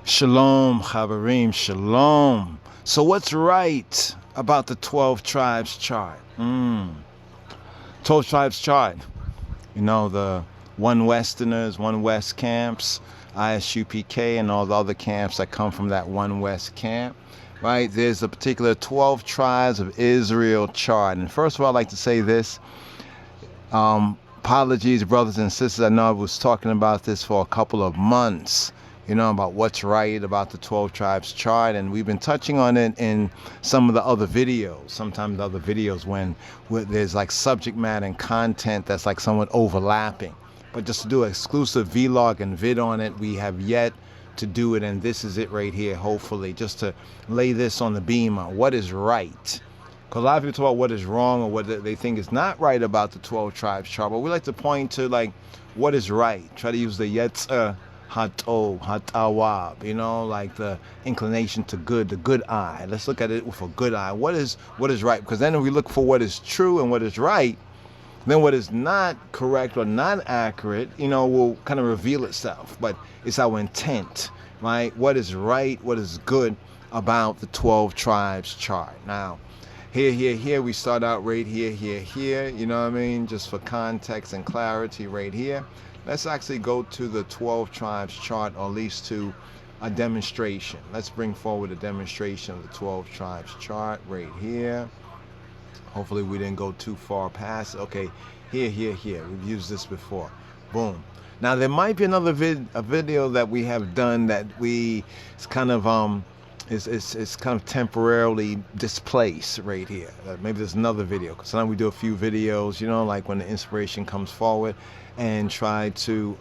Shalom, Chaverim, shalom. So what's right about the 12 tribes chart? 12 tribes chart. You know, the one Westerners, one West camps, ISUPK, and all the other camps that come from that one West camp, right? There's a particular 12 tribes of Israel chart. And first of all, I'd like to say this. Apologies, brothers and sisters. I know I was talking about this for a couple of months, about what's right about the 12 tribes chart, and we've been touching on it in some of the other videos. Sometimes the other videos when there's like subject matter and content that's like somewhat overlapping. But just to do an exclusive vlog and vid on it, we have yet to do it, and this is it right here, hopefully, just to lay this on the beam on what is right. Because a lot of people talk about what is wrong or what they think is not right about the 12 tribes chart, but we like to point to like what is right. Try to use the Yetzirah Hatov, Hatawab, like the inclination to good, the good eye. Let's look at it with a good eye. What is right? Because then if we look for what is true and what is right, then what is not correct or not accurate, will kind of reveal itself. But it's our intent, right? What is right, what is good about the 12 tribes chart. Now, here, we start out right here, just for context and clarity right here. Let's actually go to the 12 tribes chart, or at least to a demonstration. Let's bring forward a demonstration of the 12 tribes chart right here. Hopefully we didn't go too far past. Okay, here. We've used this before. Boom. Now there might be another video that we have done that it's kind of it's kind of temporarily displaced right here. Maybe there's another video, because sometimes we do a few videos, like when the inspiration comes forward, and try to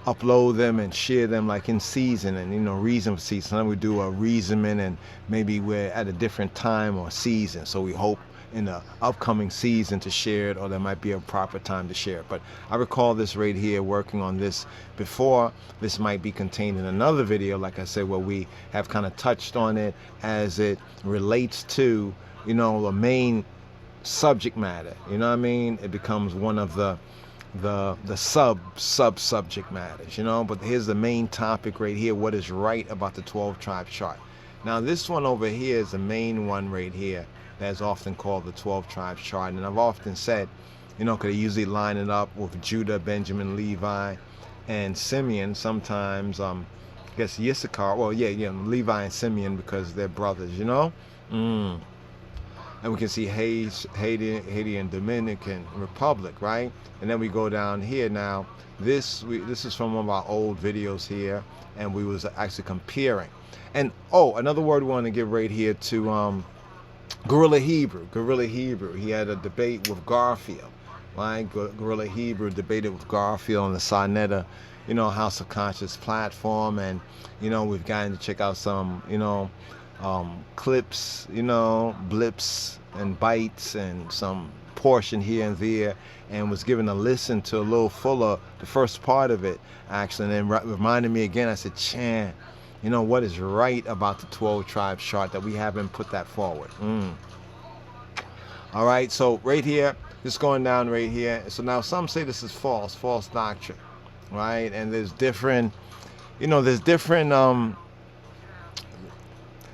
upload them and share them like in season, and reason for season. Sometimes we do a reasonment, and maybe we're at a different time or season, so we hope in the upcoming season to share it, or there might be a proper time to share it. But I recall this right here, working on this before. This might be contained in another video, like I said, where we have kind of touched on it as it relates to the main subject matter. It becomes one of the sub subject matters, but here's the main topic right here: what is right about the 12 tribe chart. Now this one over here is the main one right here, that's often called the 12 tribes chart. And I've often said, because they usually line it up with Judah, Benjamin, Levi, and Simeon. Sometimes, I guess Issachar. Well, Levi and Simeon, because they're brothers, And we can see Haiti and Dominican Republic, right? And then we go down here now. This is from one of our old videos here, and we was actually comparing. And another word we want to give right here to Guerrilla Hebrew. He had a debate with Garfield, right? Guerrilla Hebrew debated with Garfield on the Sarnetta, House of Conscious platform, and we've gotten to check out some, clips, blips and bites, and some portion here and there, and was given a listen to a little fuller the first part of it actually, and then reminded me again. I said, Chan, what is right about the 12 tribes chart that we haven't put that forward. All right, so right here, just going down right here. So now some say this is false doctrine, right? And there's different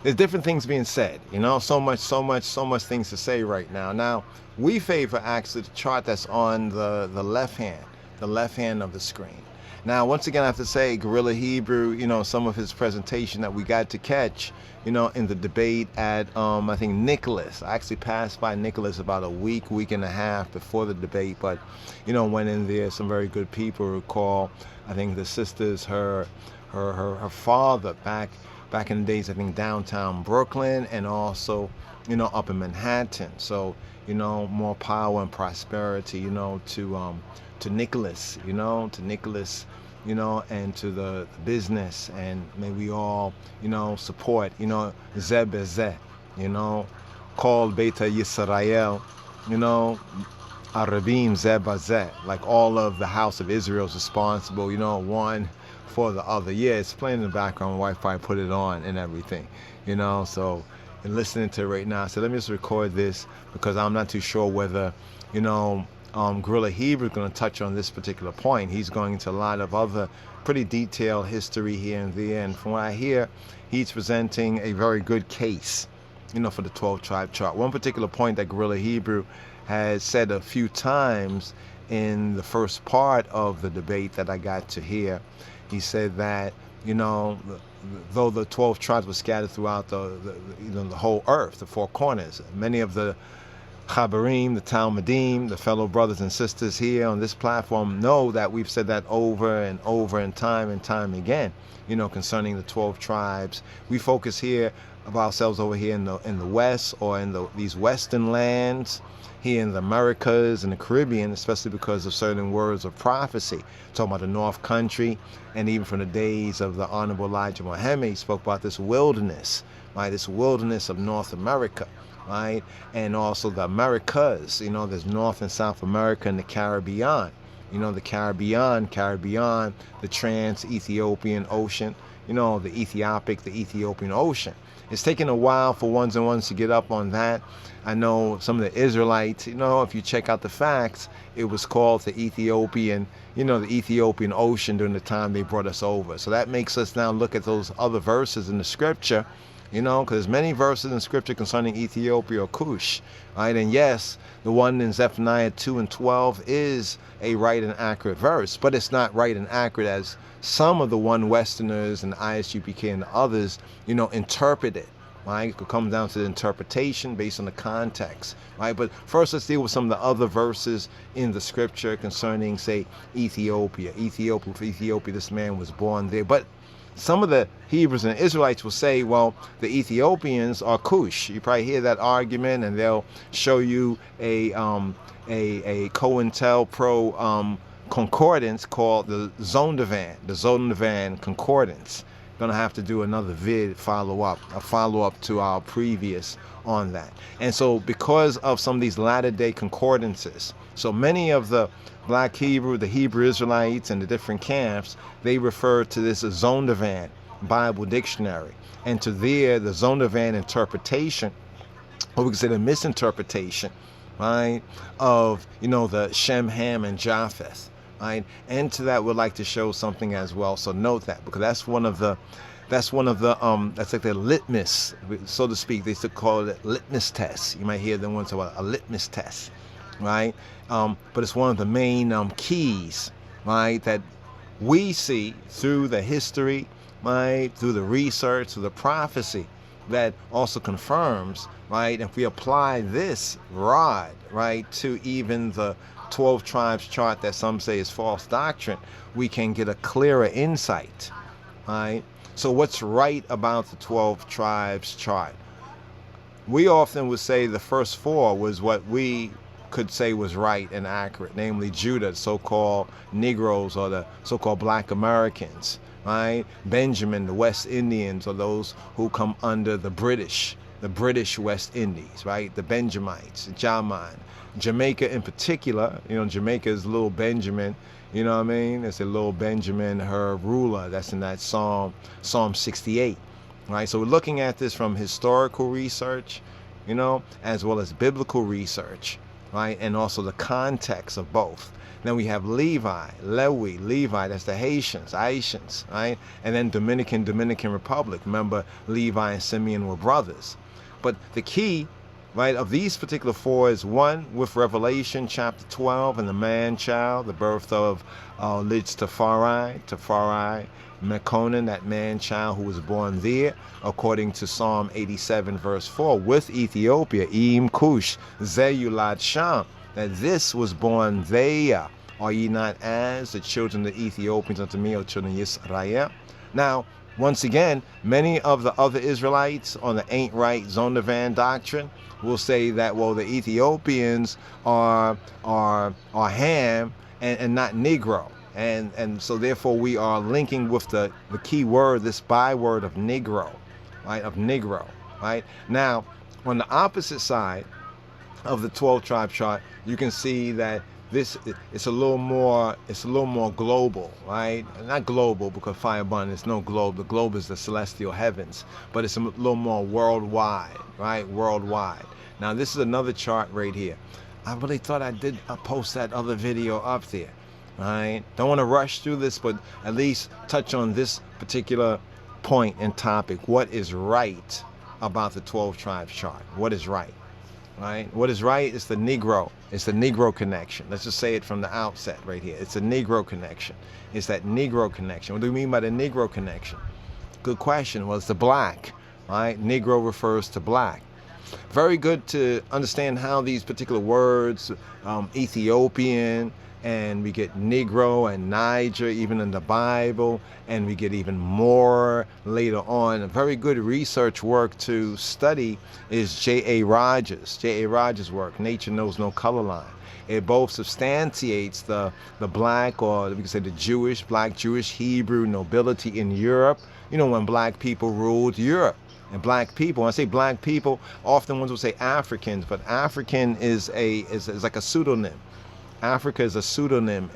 things being said, so much things to say right now. Now, we favor actually the chart that's on the left hand of the screen. Now, once again, I have to say, Guerrilla Hebrew, some of his presentation that we got to catch, in the debate at, I think, Nicholas. I actually passed by Nicholas about a week and a half before the debate, but, went in there. Some very good people recall, I think the sisters, her father back in the days, I think, downtown Brooklyn, and also, up in Manhattan. So, more power and prosperity, to Nicholas, and to the business, and may we all, support, Zeh Bezeh, called Beta Yisrael, Arabim Zeh Bazeh, like all of the house of Israel is responsible, one for the other. Yeah, it's playing in the background. Wi-Fi put it on and everything, so, and listening to it right now. So let me just record this, because I'm not too sure whether, Gorilla Hebrew is going to touch on this particular point. He's going into a lot of other pretty detailed history here and there, and from what I hear, he's presenting a very good case, for the 12 tribe chart. One particular point that Gorilla Hebrew has said a few times in the first part of the debate that I got to hear, he said that, though the 12 tribes were scattered throughout the whole earth, the four corners, many of the Chabarim, the Talmudim, the fellow brothers and sisters here on this platform know that we've said that over and over and time again, concerning the 12 tribes. We focus here of ourselves over here in the West, or in these Western lands, here in the Americas and the Caribbean, especially because of certain words of prophecy. Talking about the North Country, and even from the days of the Honorable Elijah Muhammad, he spoke about this wilderness, right? This wilderness of North America, right? And also the Americas, there's North and South America and the Caribbean. The Caribbean, the Trans-Ethiopian Ocean, the Ethiopian Ocean. It's taken a while for ones and ones to get up on that. I know some of the Israelites, if you check out the facts, it was called the Ethiopian Ocean during the time they brought us over. So that makes us now look at those other verses in the scripture, because there's many verses in scripture concerning Ethiopia or Cush, right? And yes, the one in Zephaniah 2 and 12 is a right and accurate verse, but it's not right and accurate as some of the one Westerners and ISUPK and the others, interpret it, right? It could come down to the interpretation based on the context, right? But first, let's deal with some of the other verses in the scripture concerning, say, Ethiopia. Ethiopia, this man was born there. But some of the Hebrews and Israelites will say, well, the Ethiopians are Cush. You probably hear that argument, and they'll show you a COINTELPRO concordance called the Zondervan Concordance. Gonna have to do another follow-up to our previous on that. And so because of some of these latter-day concordances, so many of the Black Hebrew, the Hebrew Israelites, and the different camps, they refer to this as Zondervan Bible Dictionary, and to the Zondervan interpretation, or we could say the misinterpretation, right, of the Shem, Ham, and Japheth, right? And to that, we'd like to show something as well. So note that, because that's like the litmus, so to speak. They used to call it litmus test. You might hear them once about a litmus test, right? But it's one of the main keys, right, that we see through the history, right, through the research, through the prophecy, that also confirms, right, if we apply this rod, right, to even the 12 tribes chart that some say is false doctrine, we can get a clearer insight, right? So what's right about the 12 tribes chart? We often would say the first four was what we could say was right and accurate, namely Judah, the so-called Negroes, or the so-called Black Americans, right? Benjamin, the West Indians, or those who come under the British West Indies, right? The Benjamites, Jaman, Jamaica in particular. Jamaica is little Benjamin, it's a little Benjamin, her ruler. That's in that Psalm 68, right? So we're looking at this from historical research, as well as biblical research, right? And also the context of both. Then we have Levi, that's the Haitians, right? And then Dominican Republic. Remember, Levi and Simeon were brothers. But the key, right, of these particular four is one with Revelation chapter 12 and the man-child, the birth of Tafari, Mekonnen, that man-child who was born there, according to Psalm 87 verse 4, with Ethiopia, Im Cush, Zeyulad Sham, that this was born there. Are ye not as the children of the Ethiopians unto me, O children of Israel? Now, once again, many of the other Israelites on the ain't right Zondervan doctrine will say that, well, the Ethiopians are Ham and not Negro. And so therefore we are linking with the key word, this byword of Negro, right? Of Negro, right? Now, on the opposite side of the 12 tribe chart, you can see that it's a little more global, right? Not global, because Firebun is no globe. The globe is the celestial heavens, but it's a little more worldwide, right? Worldwide. Now this is another chart right here. I really thought I did post that other video up there. All right. Don't want to rush through this, but at least touch on this particular point and topic. What is right about the 12 tribes chart? What is right? Right? What is right is the Negro. It's the Negro connection. Let's just say it from the outset right here. It's a Negro connection. It's that Negro connection. What do we mean by the Negro connection? Good question. Well, it's the black. Right? Negro refers to black. Very good to understand how these particular words, Ethiopian, and we get Negro and Niger even in the Bible, and we get even more later on. A very good research work to study is J.A. Rogers. J.A. Rogers' work, Nature Knows No Color Line. It both substantiates the black, or we can say the Jewish, black Jewish Hebrew nobility in Europe, you know, when black people ruled Europe. And black people, when I say black people, often ones will say Africans, but African is like a pseudonym. Africa is a pseudonym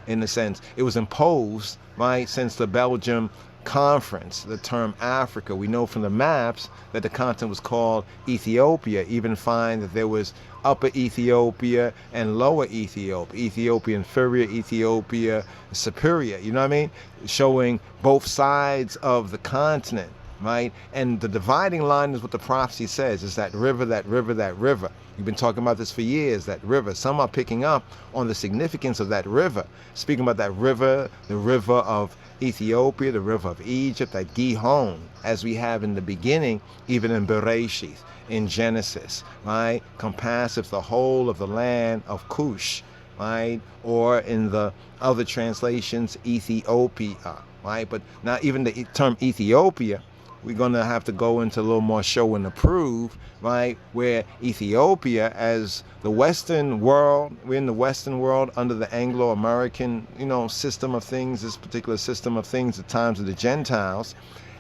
in the sense it was imposed, right, since the Belgium Conference, the term Africa. We know from the maps that the continent was called Ethiopia. Even find that there was Upper Ethiopia and Lower Ethiopia, Ethiopia Inferior, Ethiopia Superior, you know what I mean? Showing both sides of the continent, right? And the dividing line is what the prophecy says, is that river, that river, that river. We've been talking about this for years, that river. Some are picking up on the significance of that river. Speaking about that river, the river of Ethiopia, the river of Egypt, that Gihon, as we have in the beginning, even in Bereshith, in Genesis, right? Compasseth the whole of the land of Cush, right? Or in the other translations, Ethiopia, right? But now even the term Ethiopia, we're going to have to go into a little more show and approve, right? Where Ethiopia, as the Western world, we're in the Western world under the Anglo-American, you know, system of things, this particular system of things at times of the Gentiles.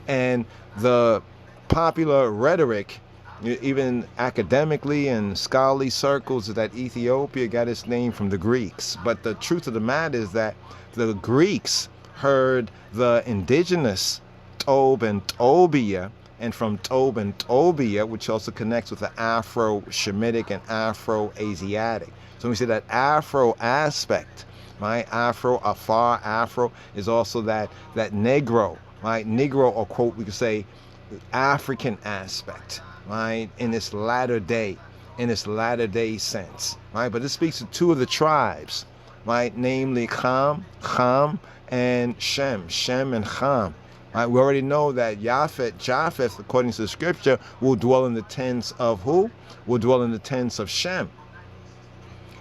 And the popular rhetoric, even academically and scholarly circles, is that Ethiopia got its name from the Greeks. But the truth of the matter is that the Greeks heard the indigenous Tob and Tobia, and from Tob and Tobia, which also connects with the Afro-Shemitic and Afro-Asiatic. So we say that Afro aspect, right? Afro, Afar, Afro is also that Negro, right? Negro, or quote, we could say African aspect, right? In its latter day sense, right? But this speaks to two of the tribes, right? Namely Ham and Shem and Ham. Right, we already know that Japheth, according to the scripture, will dwell in the tents of who? Will dwell in the tents of Shem.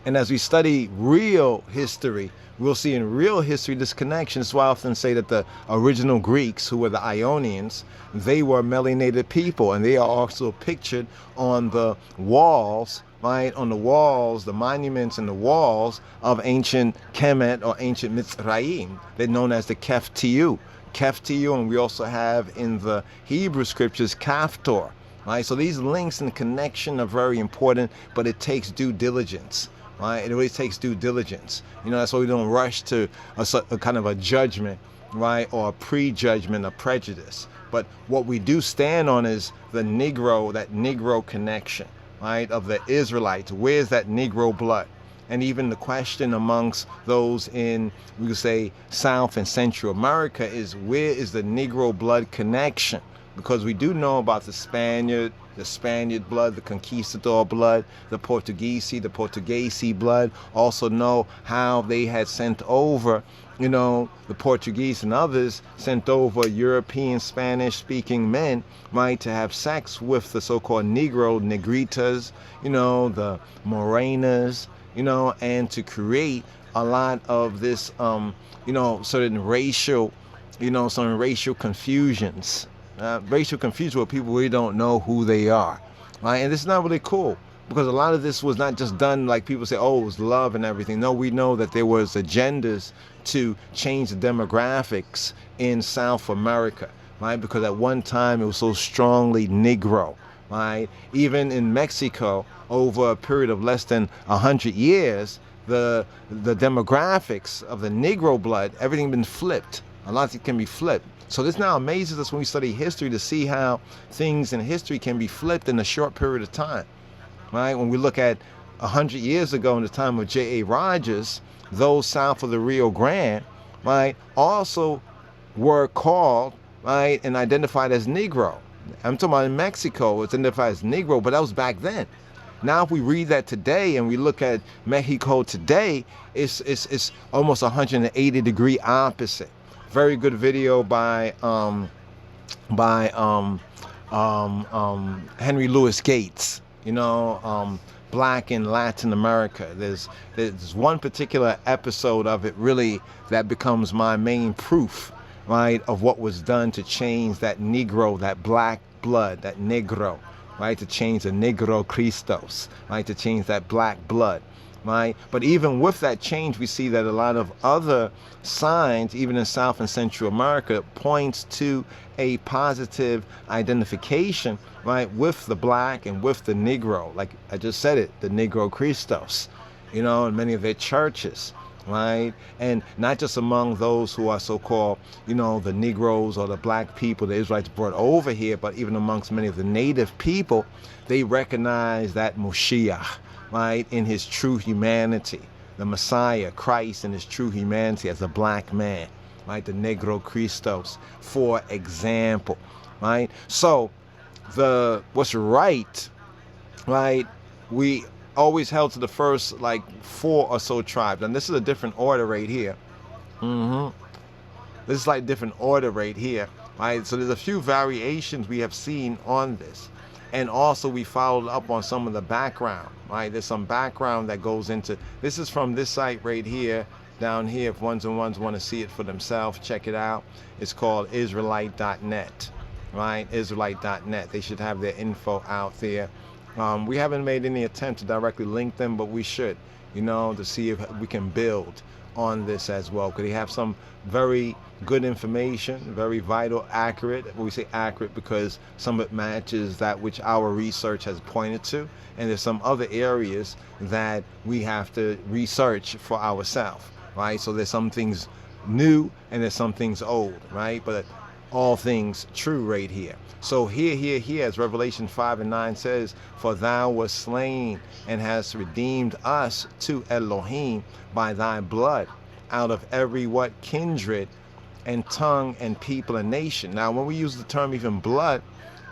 And as we study real history, we'll see in real history this connection. That's why I often say that the original Greeks, who were the Ionians, they were melanated people, and they are also pictured on the walls, right? On the walls, the monuments and the walls of ancient Kemet or ancient Mitzrayim. They're known as the Keftiu. And we also have in the Hebrew scriptures Kaftor, right? So these links and connection are very important, but it takes due diligence, right? It really takes due diligence. You know, that's why we don't rush to a kind of a judgment, right? Or a prejudgment, a prejudice. But what we do stand on is the Negro, that Negro connection, right? Of the Israelites. Where's that Negro blood? And even the question amongst those in, we could say, South and Central America is, where is the Negro blood connection? Because we do know about the Spaniard blood, the Conquistador blood, the Portuguese blood. Also know how they had sent over, you know, the Portuguese and others sent over European Spanish-speaking men, right, to have sex with the so-called Negritas, you know, the Morenas, you know, and to create a lot of this, you know, certain racial, you know, some racial confusions. Racial confusion where people really don't know who they are, right? And this is not really cool, because a lot of this was not just done like people say, oh, it was love and everything. No, we know that there was agendas to change the demographics in South America, right? Because at one time it was so strongly Negro, right? Even in Mexico, over a period of less than 100 years, the demographics of the Negro blood, everything been flipped. A lot of it can be flipped. So this now amazes us when we study history to see how things in history can be flipped in a short period of time, right? When we look at 100 years ago in the time of J.A. Rogers, those south of the Rio Grande, right, also were called, right, and identified as Negro. I'm talking about in Mexico, it's identified as Negro, but that was back then. Now, if we read that today and we look at Mexico today, it's almost 180-degree opposite. Very good video by Henry Louis Gates. Black in Latin America. There's one particular episode of it really that becomes my main proof, right, of what was done to change that Negro, that black blood, that Negro, right, to change the Negro Christos, right, to change that black blood, right. But even with that change, we see that a lot of other signs, even in South and Central America, points to a positive identification, right, with the black and with the Negro. Like I just said it, the Negro Christos, in many of their churches, right? And not just among those who are so-called, the Negroes or the black people the Israelites brought over here, but even amongst many of the native people, they recognize that Moshiach, right, in his true humanity, the Messiah, Christ in his true humanity as a black man, right, the Negro Christos, for example, right? So what's right, we always held to the first 4 or so tribes, and this is a different order right here. This is like different order right here, right? So there's a few variations we have seen on this, and also we followed up on some of the background, right? There's some background that goes into this. Is from this site right here, down here. If ones and ones want to see it for themselves, check it out. It's called Israelite.net, right? Israelite.net. They should have their info out there. We haven't made any attempt to directly link them, but we should, to see if we can build on this as well, because they have some very good information, very vital, accurate. We say accurate because some of it matches that which our research has pointed to, and there's some other areas that we have to research for ourselves, right? So there's some things new and there's some things old, right? But all things true right here. So here, as Revelation 5:9 says, for thou wast slain and hast redeemed us to Elohim by thy blood out of every what kindred and tongue and people and nation. Now, when we use the term even blood,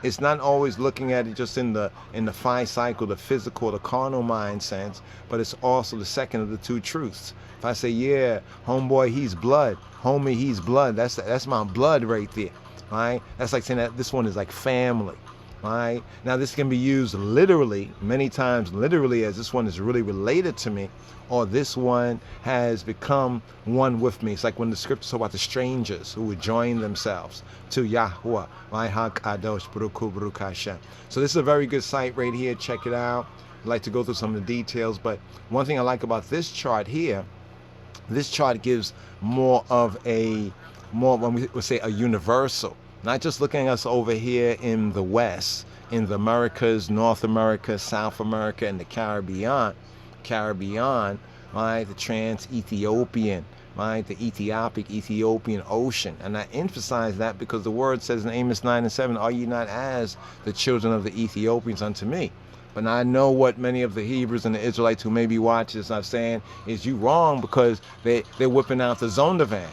it's not always looking at it just in the phi cycle, the physical, the carnal mind sense, but it's also the second of the two truths. If I say, yeah, homeboy, he's blood, homie, he's blood, that's my blood right there, right? That's like saying that this one is like family, right? Now, this can be used literally, many times literally, as this one is really related to me, or this one has become one with me. It's like when the scriptures talk about the strangers who would join themselves to Yahuwah, right? HaKadosh, Baruch Hashem. So this is a very good site right here. Check it out. I'd like to go through some of the details, but one thing I like about this chart here, this chart gives more when we would say a universal, not just looking at us over here in the West, in the Americas, North America, South America, and the Caribbean, right? The trans-Ethiopian, right? The Ethiopian Ocean. And I emphasize that because the word says in Amos 9:7, are ye not as the children of the Ethiopians unto me? But I know what many of the Hebrews and the Israelites who may be watching this are saying is you wrong, because they're whipping out the Zondervan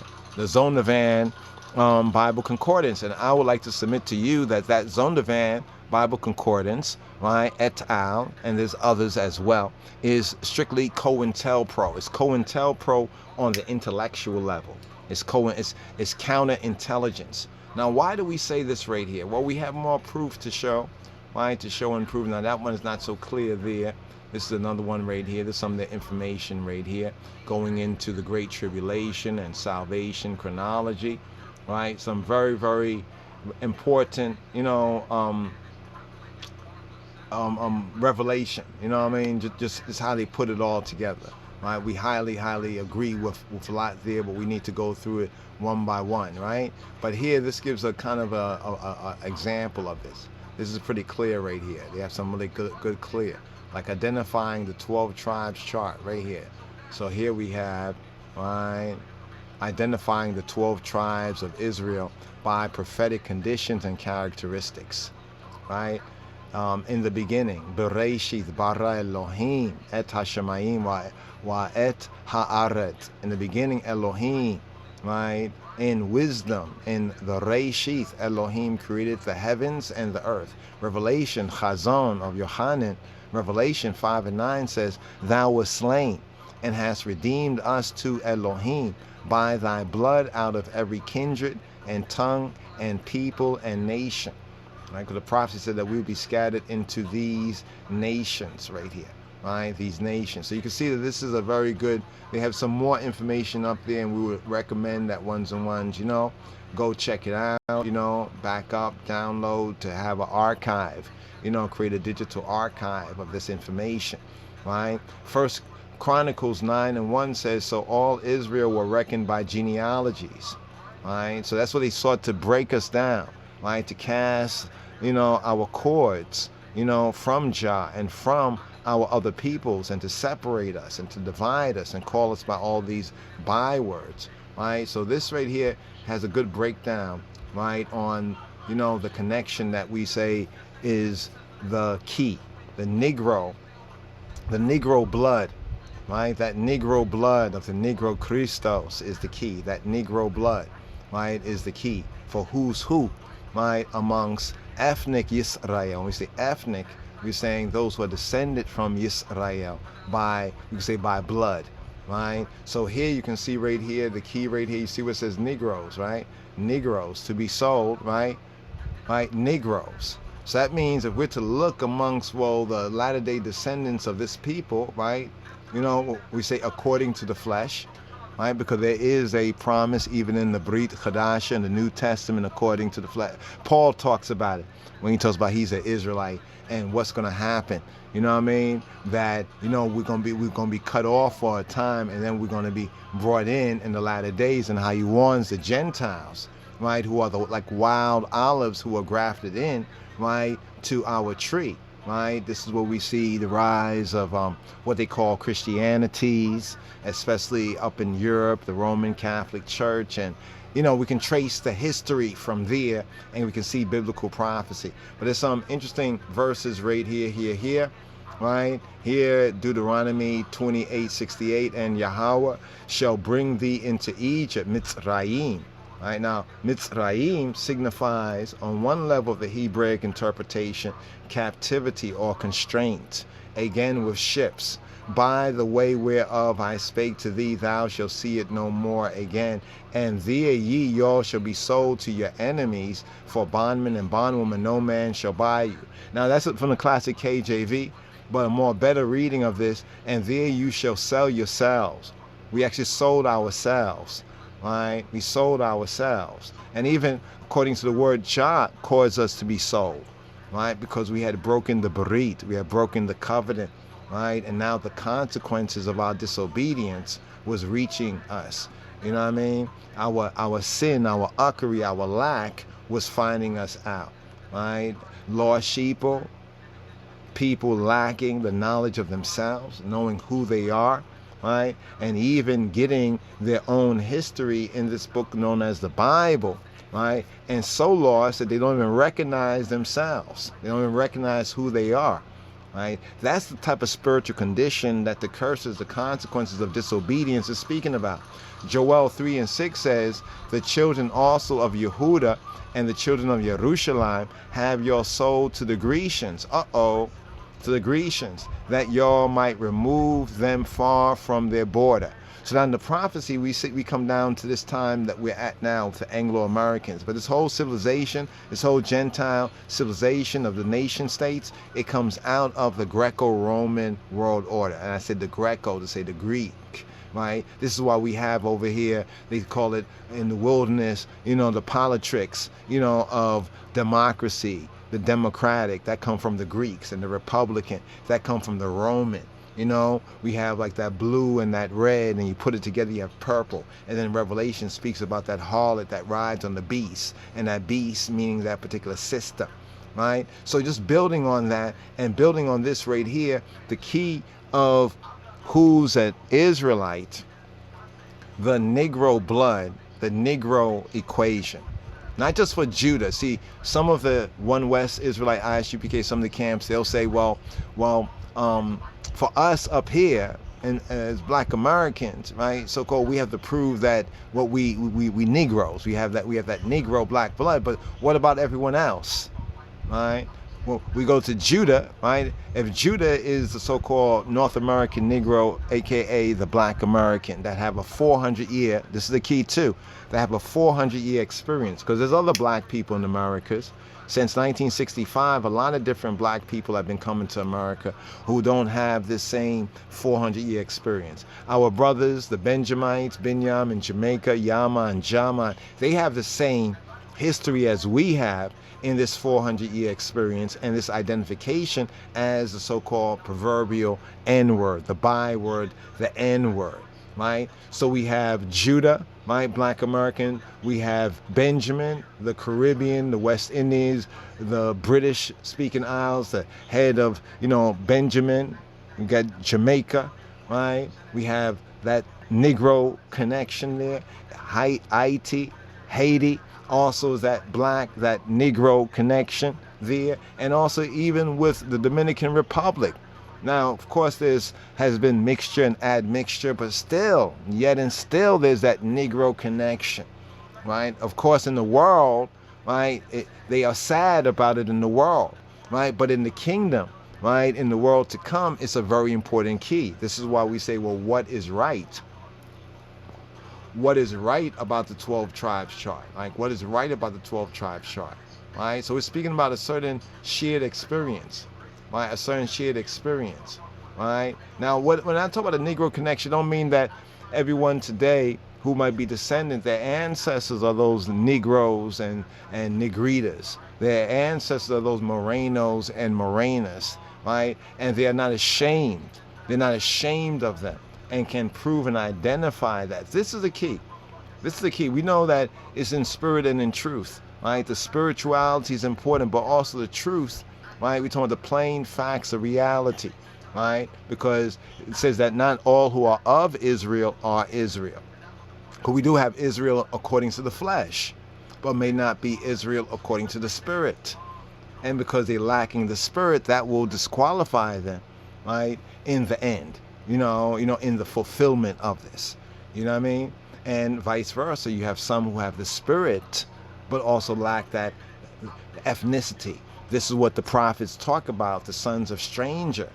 Bible Concordance. And I would like to submit to you that Zondervan Bible Concordance, right, et al., and there's others as well, is strictly COINTELPRO. It's COINTELPRO on the intellectual level. It's counterintelligence. Now, why do we say this right here? Well, we have more proof to show, right, to show and prove. Now, that one is not so clear there. This is another one right here. There's some of the information right here going into the Great Tribulation and salvation chronology, right? Some very, very important, revelation, just how they put it all together, right? We highly agree with a lot there, but we need to go through it one by one, right? But here, this gives a kind of a example of this. This is pretty clear right here. They have some really good clear, like identifying the 12 tribes chart right here. So here we have, right, identifying the 12 tribes of Israel by prophetic conditions and characteristics, right? in the beginning, Bereshith bara Elohim et hashemayim wa et haaret. In the beginning, Elohim, right? In wisdom, in the Reshith, Elohim created the heavens and the earth. Revelation, Chazon of Yohanan, Revelation 5 and 9 says, Thou wast slain and hast redeemed us to Elohim by thy blood out of every kindred and tongue and people and nation. Right? Because the prophecy said that we would be scattered into these nations right here. Right? These nations. So you can see that this is a very good, they have some more information up there, and we would recommend that ones and ones, go check it out, back up, download, to have an archive, create a digital archive of this information. Right? First Chronicles 9 and 1 says, so all Israel were reckoned by genealogies. Right? So that's what they sought to break us down, right? To cast, our cords, from Jah and from our other peoples, and to separate us and to divide us and call us by all these bywords, right? So this right here has a good breakdown, right, on, the connection that we say is the key, the Negro blood, right? That Negro blood of the Negro Christos is the key. That Negro blood, right, is the key for who's who, right, amongst ethnic Israel. When we say ethnic, we're saying those who are descended from Israel by, you can say, by blood, right? So here you can see right here, the key right here, you see what it says Negroes, right? Negroes, to be sold, right? Right, Negroes. So that means if we're to look amongst, the latter-day descendants of this people, right? We say according to the flesh, right? Because there is a promise even in the Brit Chadasha, in the New Testament, according to the flesh. Paul talks about it when he talks about he's an Israelite and what's going to happen. You know what I mean? That, we're going to be cut off for a time, and then we're going to be brought in the latter days, and how he warns the Gentiles, right? Who are like wild olives who are grafted in, right, to our tree. Right, this is where we see the rise of what they call Christianities, especially up in Europe, the Roman Catholic Church, and we can trace the history from there, and we can see biblical prophecy. But there's some interesting verses right here, right here, Deuteronomy 28:68, and Yahweh shall bring thee into Egypt, Mitzrayim. Right now, Mitzrayim signifies, on one level of the Hebraic interpretation, captivity or constraint, again with ships. By the way whereof I spake to thee, thou shalt see it no more again. And there ye all shall be sold to your enemies for bondmen and bondwomen, no man shall buy you. Now that's from the classic KJV, but a more better reading of this, and there you shall sell yourselves. We actually sold ourselves. Right? We sold ourselves. And even according to the word, Jah caused us to be sold, right? Because we had broken the Berit, we had broken the covenant, right? And now the consequences of our disobedience was reaching us. You know what I mean? Our sin, our uckery, our lack was finding us out, right? Lost sheeple, people lacking the knowledge of themselves, knowing who they are, right? And even getting their own history in this book known as the Bible, right? And so lost that they don't even recognize themselves. They don't even recognize who they are, right? That's the type of spiritual condition that the curses, the consequences of disobedience is speaking about. Joel 3:6 says, the children also of Yehuda and the children of Jerusalem have your soul to the Grecians. To the Grecians, that y'all might remove them far from their border. So now in the prophecy, we come down to this time that we're at now, to Anglo-Americans. But this whole civilization, this whole Gentile civilization of the nation states, it comes out of the Greco-Roman world order. And I said the Greco to say the Greek, right? This is why we have over here, they call it in the wilderness, the politricks, of democracy. The democratic, that come from the Greeks, and the republican, that come from the Roman. We have like that blue and that red, and you put it together, you have purple. And then Revelation speaks about that harlot that rides on the beast, and that beast meaning that particular system, right? So just building on that, and building on this right here, the key of who's an Israelite, the Negro blood, the Negro equation. not just for Judah. See, some of the One West Israelite ISUPK, some of the camps, they'll say, for us up here, and as Black Americans, right, so-called, we have to prove that what we Negroes, we have that Negro black blood. But what about everyone else, right? Well, we go to Judah, right? If Judah is the so-called North American Negro, aka the Black American, that have a 400-year, this is the key too, they have a 400-year experience, because there's other black people in the Americas. Since 1965, a lot of different black people have been coming to America who don't have this same 400-year experience. Our brothers, the Benjamites, Binyam in Jamaica, Yama and Jama, they have the same history as we have in this 400-year experience and this identification as the so-called proverbial N-word, the byword, the N-word, right? So we have Judah, right, Black American. We have Benjamin, the Caribbean, the West Indies, the British-speaking Isles, the head of, Benjamin. We got Jamaica, right? We have that Negro connection there. Haiti, also is that black, that Negro connection there, and also even with the Dominican Republic. Now, of course, has been mixture and admixture, but still there's that Negro connection, right? Of course, in the world, right, they are sad about it in the world, right? But in the kingdom, right, in the world to come, it's a very important key. This is why we say, well, what is right? What is right about the 12 tribes chart? Like, what is right about the 12 tribes chart? Right? So we're speaking about a certain shared experience, right? A certain shared experience, right? Now, when I talk about a Negro connection, I don't mean that everyone today who might be descendant, their ancestors are those Negroes and Negritas. Their ancestors are those Morenos and Morenas, right? And they are not ashamed. They're not ashamed of them, and can prove and identify that. This is the key. This is the key. We know that it's in spirit and in truth, right? The spirituality is important, but also the truth, right? We're talking about the plain facts of reality, right? Because it says that not all who are of Israel are Israel. Because we do have Israel according to the flesh, but may not be Israel according to the spirit. And because they're lacking the spirit, that will disqualify them, right? In the end. In the fulfillment of this, you know what I mean? And vice versa, you have some who have the spirit, but also lack that ethnicity. This is what the prophets talk about, the sons of stranger,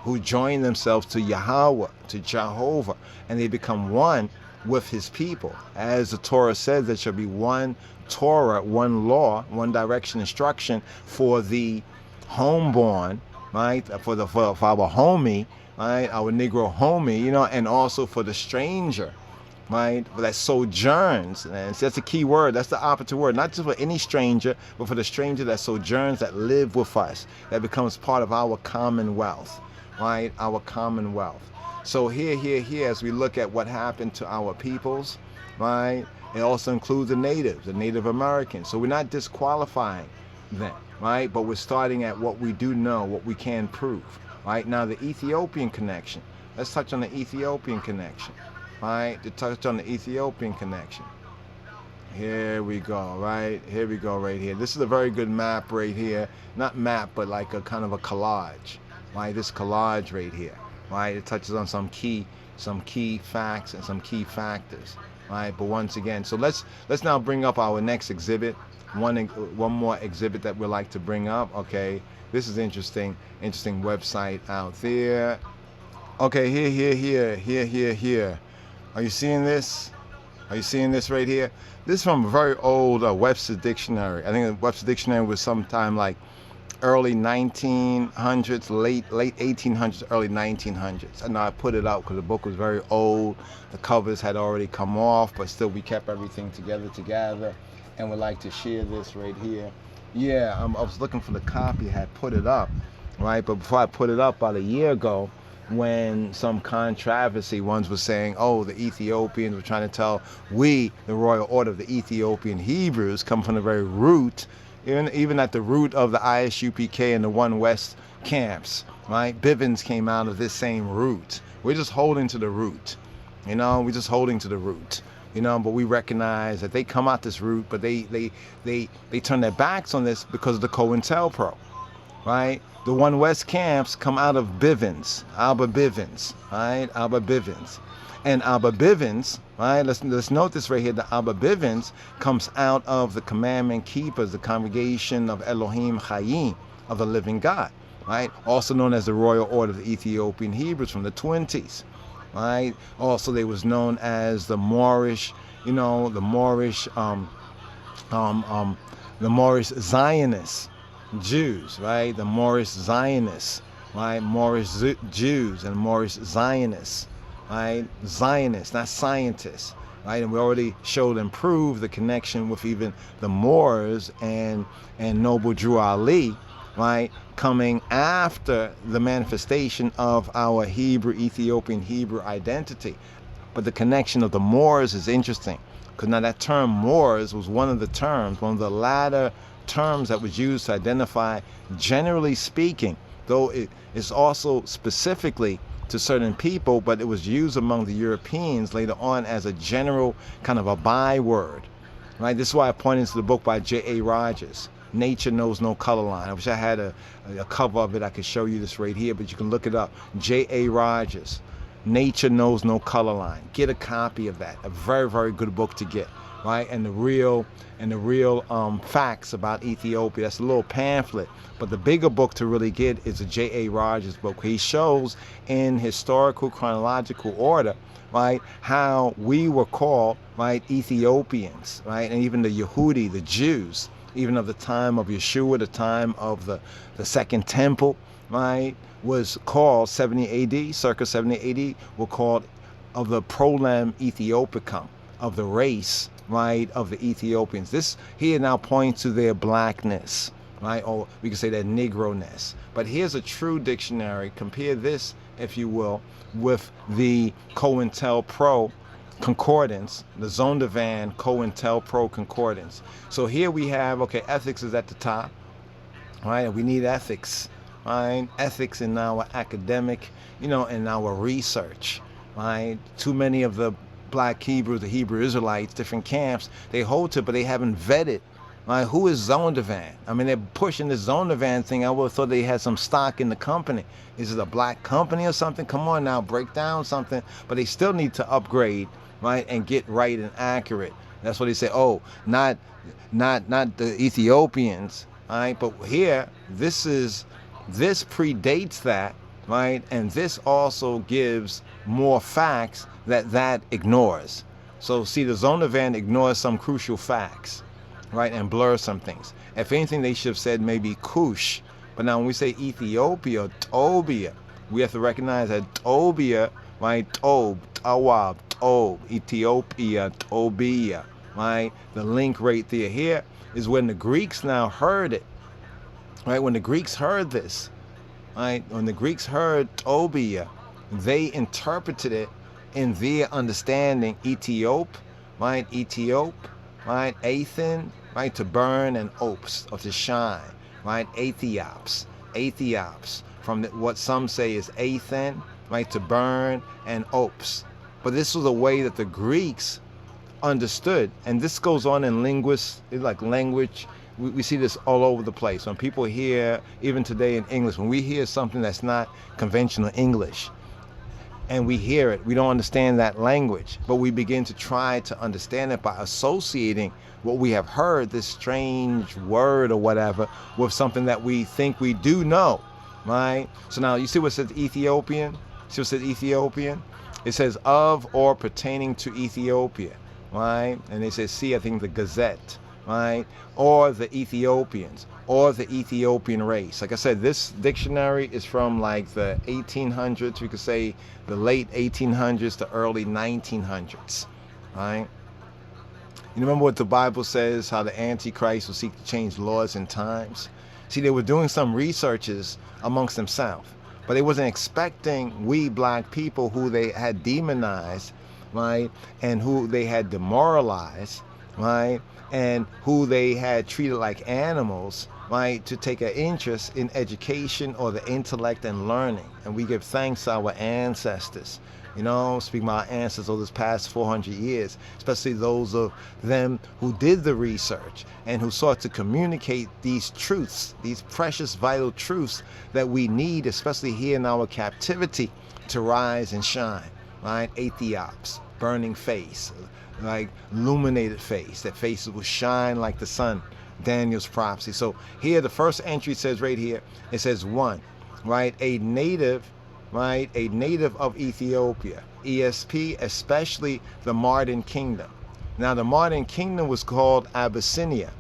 who join themselves to Yahweh, to Jehovah, and they become one with his people. As the Torah says, there shall be one Torah, one law, one direction, instruction for the homeborn, right? For our homie, right, our Negro homie, and also for the stranger, right, that sojourns. And that's a key word. That's the operative word. Not just for any stranger, but for the stranger that sojourns, that live with us, that becomes part of our commonwealth, right, our commonwealth. So here, as we look at what happened to our peoples, right, it also includes the natives, the Native Americans. So we're not disqualifying them, right, but we're starting at what we do know, what we can prove. Right, now the Ethiopian connection. Let's touch on the Ethiopian connection. Right, to touch on the Ethiopian connection. Here we go, right? Here we go right here. This is a very good map right here. Not map, but like a kind of a collage. Right, this collage right here. Right, it touches on some key facts and some key factors. Right, but once again, so let's now bring up our next exhibit. One more exhibit that we'd like to bring up. Okay. This is interesting website out there. Okay, here. Are you seeing this? Are you seeing this right here? This is from a very old Webster Dictionary. I think the Webster Dictionary was sometime like early 1900s, late 1800s, early 1900s. And I put it out because the book was very old. The covers had already come off, but still we kept everything together. And would like to share this right here. Yeah, I was looking for the copy, I had put it up, right? But before I put it up about a year ago, when some controversy, ones were saying, oh, the Ethiopians were trying to tell we, the royal order of the Ethiopian Hebrews, come from the very root, even at the root of the ISUPK and the One West camps, right? Bivens came out of this same root. We're just holding to the root, we're just holding to the root. you know, but we recognize that they come out this route, but they turn their backs on this because of the COINTELPRO, right? The One West camps come out of Bivens, Abba Bivens, right? Abba Bivens. And Abba Bivens, right? Let's note this right here. The Abba Bivens comes out of the commandment keepers, the congregation of Elohim Chayim, of the living God, right? Also known as the Royal Order of the Ethiopian Hebrews from the 20s, right? Also, they was known as the Moorish, you know, the Moorish Zionist Jews, right? The Moorish Zionists, right? Moorish Jews and Moorish Zionists, right? Zionists, not scientists, right? And we already showed and proved the connection with even the Moors and Noble Drew Ali, right? Coming after the manifestation of our Ethiopian Hebrew identity. But the connection of the Moors is interesting, because now that term Moors was one of the latter terms that was used to identify, generally speaking, though it is also specifically to certain people, but it was used among the Europeans later on as a general kind of a byword, right? This is why I pointed to the book by J.A. Rogers, Nature Knows No Color Line. I wish I had a cover of it. I could show you this right here, but you can look it up. J.A. Rogers, Nature Knows No Color Line. Get a copy of that. A very, very good book to get, right? And the real facts about Ethiopia. That's a little pamphlet. But the bigger book to really get is a J.A. Rogers book. He shows in historical chronological order, right, how we were called, right, Ethiopians, right, and even the Yehudi, the Jews, even of the time of Yeshua, the time of the Second Temple, right, was called 70 AD, circa 70 AD, were called of the Prolam Ethiopicum, of the race, right, of the Ethiopians. This here now points to their blackness, right, or we could say their Negro-ness. But here's a true dictionary. Compare this, if you will, with the COINTELPRO concordance, the Zondervan COINTELPRO concordance. So here we have, okay, ethics is at the top, right, and we need ethics, right, ethics in our academic, you know, in our research, right. Too many of the black Hebrews, the Hebrew Israelites, different camps, they hold to, but they haven't vetted, right? Who is Zondervan? I mean, they're pushing this Zondervan thing. I would have thought they had some stock in the company. Is it a black company or something? Come on now, break down something. But they still need to upgrade, right, and get right and accurate. That's what they say. Oh, not the Ethiopians, right? But here, this predates that, right? And this also gives more facts that ignores. So see, the Zondervan ignores some crucial facts, right, and blurs some things. If anything, they should have said maybe Kush. But now when we say Ethiopia, Tobia, we have to recognize that Tobia, right, Tob, Tawab, Tob, Ethiopia, Tobia, right? The link right there here is when the Greeks now heard it, right? When the Greeks heard this, right? When the Greeks heard Tobia, they interpreted it in their understanding, Ethiop, right? Ethiop, right? Athen, right? To burn, and opes, or to shine, right? Aethiops, from what some say is Athen, right? To burn, and opes. But this was a way that the Greeks understood, and this goes on in like language. We see this all over the place. When people hear, even today in English, when we hear something that's not conventional English, and we hear it, we don't understand that language, but we begin to try to understand it by associating what we have heard, this strange word or whatever, with something that we think we do know, right? So now you see what it says Ethiopian? See what it says Ethiopian? It says of or pertaining to Ethiopia, right? And they say, see, I think the Gazette, right? Or the Ethiopians, or the Ethiopian race. Like I said, this dictionary is from like the 1800s, we could say the late 1800s to early 1900s, right? You remember what the Bible says, how the Antichrist will seek to change laws and times? See, they were doing some researches amongst themselves, but they wasn't expecting we black people who they had demonized, right? And who they had demoralized, right? And who they had treated like animals, right, to take an interest in education or the intellect and learning. And we give thanks to our ancestors, You know, speaking about our ancestors over this past 400 years, especially those of them who did the research and who sought to communicate these truths, these precious, vital truths that we need, especially here in our captivity, to rise and shine, right? Aethiops, burning face, like illuminated face, that faces will shine like the sun, Daniel's prophecy. So here, the first entry says right here, it says 1, right? A native, right? A native of Ethiopia, ESP, especially the Mardin Kingdom. Now, the Mardin Kingdom was called Abyssinia.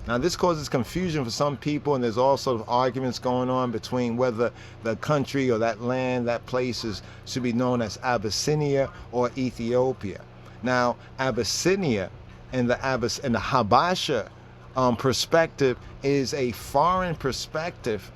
Now, this causes confusion for some people, and there's all sort of arguments going on between whether the country or that land, that place should be known as Abyssinia or Ethiopia. Now, Abyssinia and the Habasha perspective is a foreign perspective,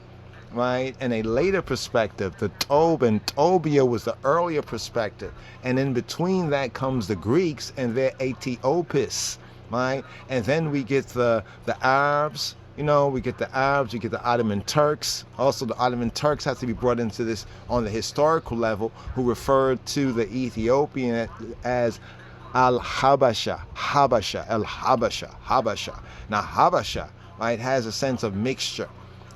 right? And a later perspective. The Tob and Tobia was the earlier perspective. And in between that comes the Greeks and their Ethiopists, right? And then we get the Arabs, you know, we get the Arabs, we get the Ottoman Turks. Also, the Ottoman Turks have to be brought into this on the historical level, who referred to the Ethiopian as Al-Habasha, Habasha, El-Habasha, Habasha. Now, Habasha, right, has a sense of mixture.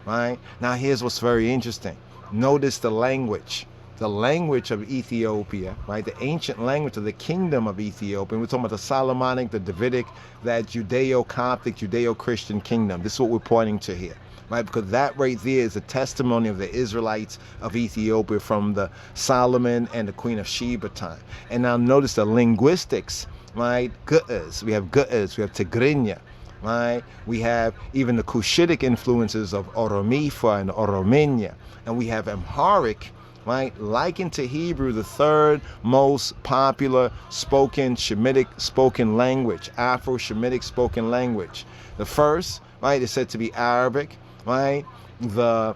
Right? Now here's what's very interesting. Notice the language of Ethiopia, right? The ancient language of the kingdom of Ethiopia. We're talking about the Solomonic, the Davidic, that Judeo-Coptic, Judeo-Christian kingdom. This is what we're pointing to here, right? Because that right there is a testimony of the Israelites of Ethiopia from the Solomon and the Queen of Sheba time. And now notice the linguistics, right? Ge'ez, we have Tigrinya, right? We have even the Cushitic influences of Oromifa and Orominya, and we have Amharic, right? Likened to Hebrew, the third most popular spoken Shemitic spoken language, Afro-Shemitic spoken language. The first, right, is said to be Arabic, right? The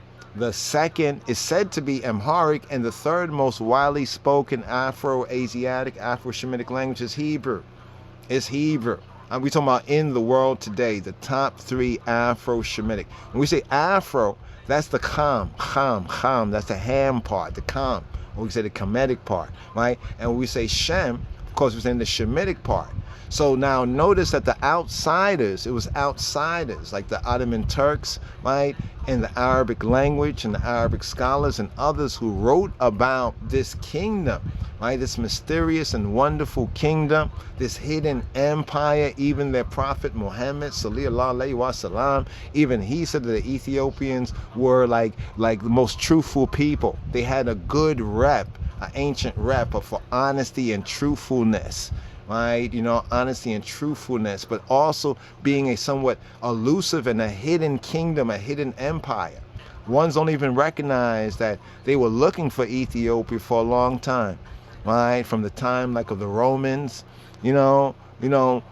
second is said to be Amharic, and the third most widely spoken Afro-Asiatic, Afro-Shemitic language is Hebrew. It's Hebrew. We're talking about in the world today, the top 3 Afro-Shemitic. When we say Afro, that's the Cham, that's the Ham part, the Cham. Or we say the Kemetic part, right? And when we say Shem, of course, we're saying the Shemitic part. So now notice that the outsiders, it was outsiders like the Ottoman Turks, right? And the Arabic language and the Arabic scholars and others who wrote about this kingdom, right? This mysterious and wonderful kingdom, this hidden empire. Even their prophet Muhammad, sallallahu alaihi wasallam, even he said that the Ethiopians were like the most truthful people. They had a good rep, an ancient rep for honesty and truthfulness. Right, you know, honesty and truthfulness, but also being a somewhat elusive and a hidden kingdom, a hidden empire. Ones don't even recognize that they were looking for Ethiopia for a long time, right? From the time like of the Romans, you know,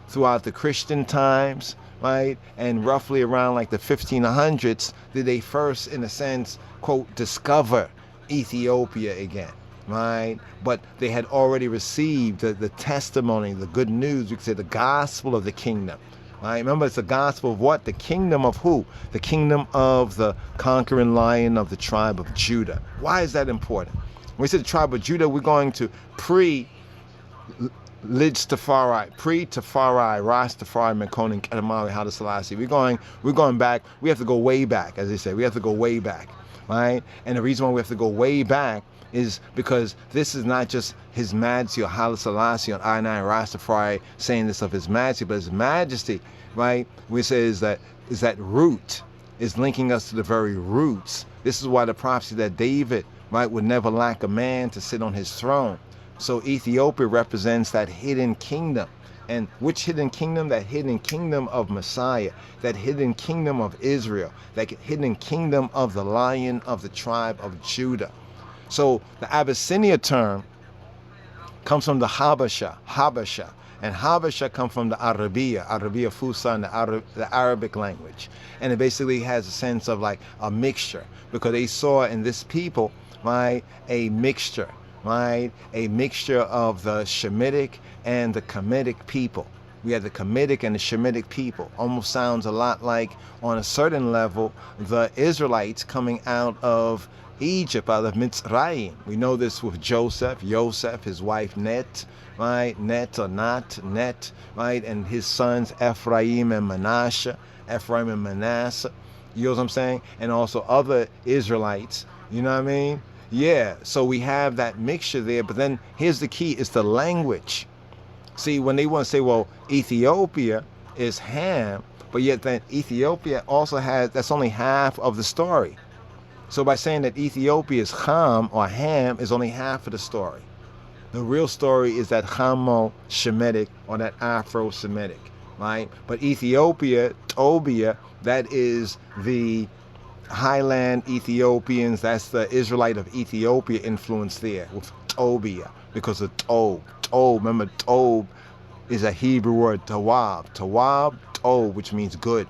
throughout the Christian times, right? And roughly around like the 1500s did they first, in a sense, quote, discover Ethiopia again. Right, but they had already received the testimony, the good news. We could say the gospel of the kingdom. Right, remember, it's the gospel of what? The kingdom of who? The kingdom of the conquering lion of the tribe of Judah. Why is that important? When we say the tribe of Judah, we're going to pre-Rastafari, Rastafari, Mekonin, Kedamari, Haile Selassie. We're going back. We have to go way back, as they say. We have to go way back, right? And the reason why we have to go way back is because this is not just His Majesty or Haile Selassie or I Rastafari saying this of His Majesty, but His Majesty, right? We say is that root is linking us to the very roots. This is why the prophecy that David, right, would never lack a man to sit on his throne. So Ethiopia represents that hidden kingdom. And which hidden kingdom? That hidden kingdom of Messiah, that hidden kingdom of Israel, that hidden kingdom of the Lion of the tribe of Judah. So the Abyssinia term comes from the Habasha, and Habasha comes from the Arabiya Fusa, and the Arabic language. And it basically has a sense of like a mixture, because they saw in this people, right, a mixture, right, a mixture of the Shemitic and the Kemetic people. We have the Kemetic and the Shemitic people. Almost sounds a lot like, on a certain level, the Israelites coming out of Egypt, out of Mitzrayim. We know this with Joseph, his wife Net, right? Net or not, Net, right? And his sons Ephraim and Manasseh, you know what I'm saying? And also other Israelites, you know what I mean? Yeah, so we have that mixture there, but then here's the key, it's the language. See, when they want to say, well, Ethiopia is Ham, but yet then Ethiopia also has, that's only half of the story. So by saying that Ethiopia is Ham or Ham is only half of the story. The real story is that Hamo-Shemitic or that Afro-Semitic, right? But Ethiopia, Tobia, that is the highland Ethiopians, that's the Israelite of Ethiopia influence there with Tobia, because of Tob. Remember Tob is a Hebrew word, Tawab, Tob, which means good.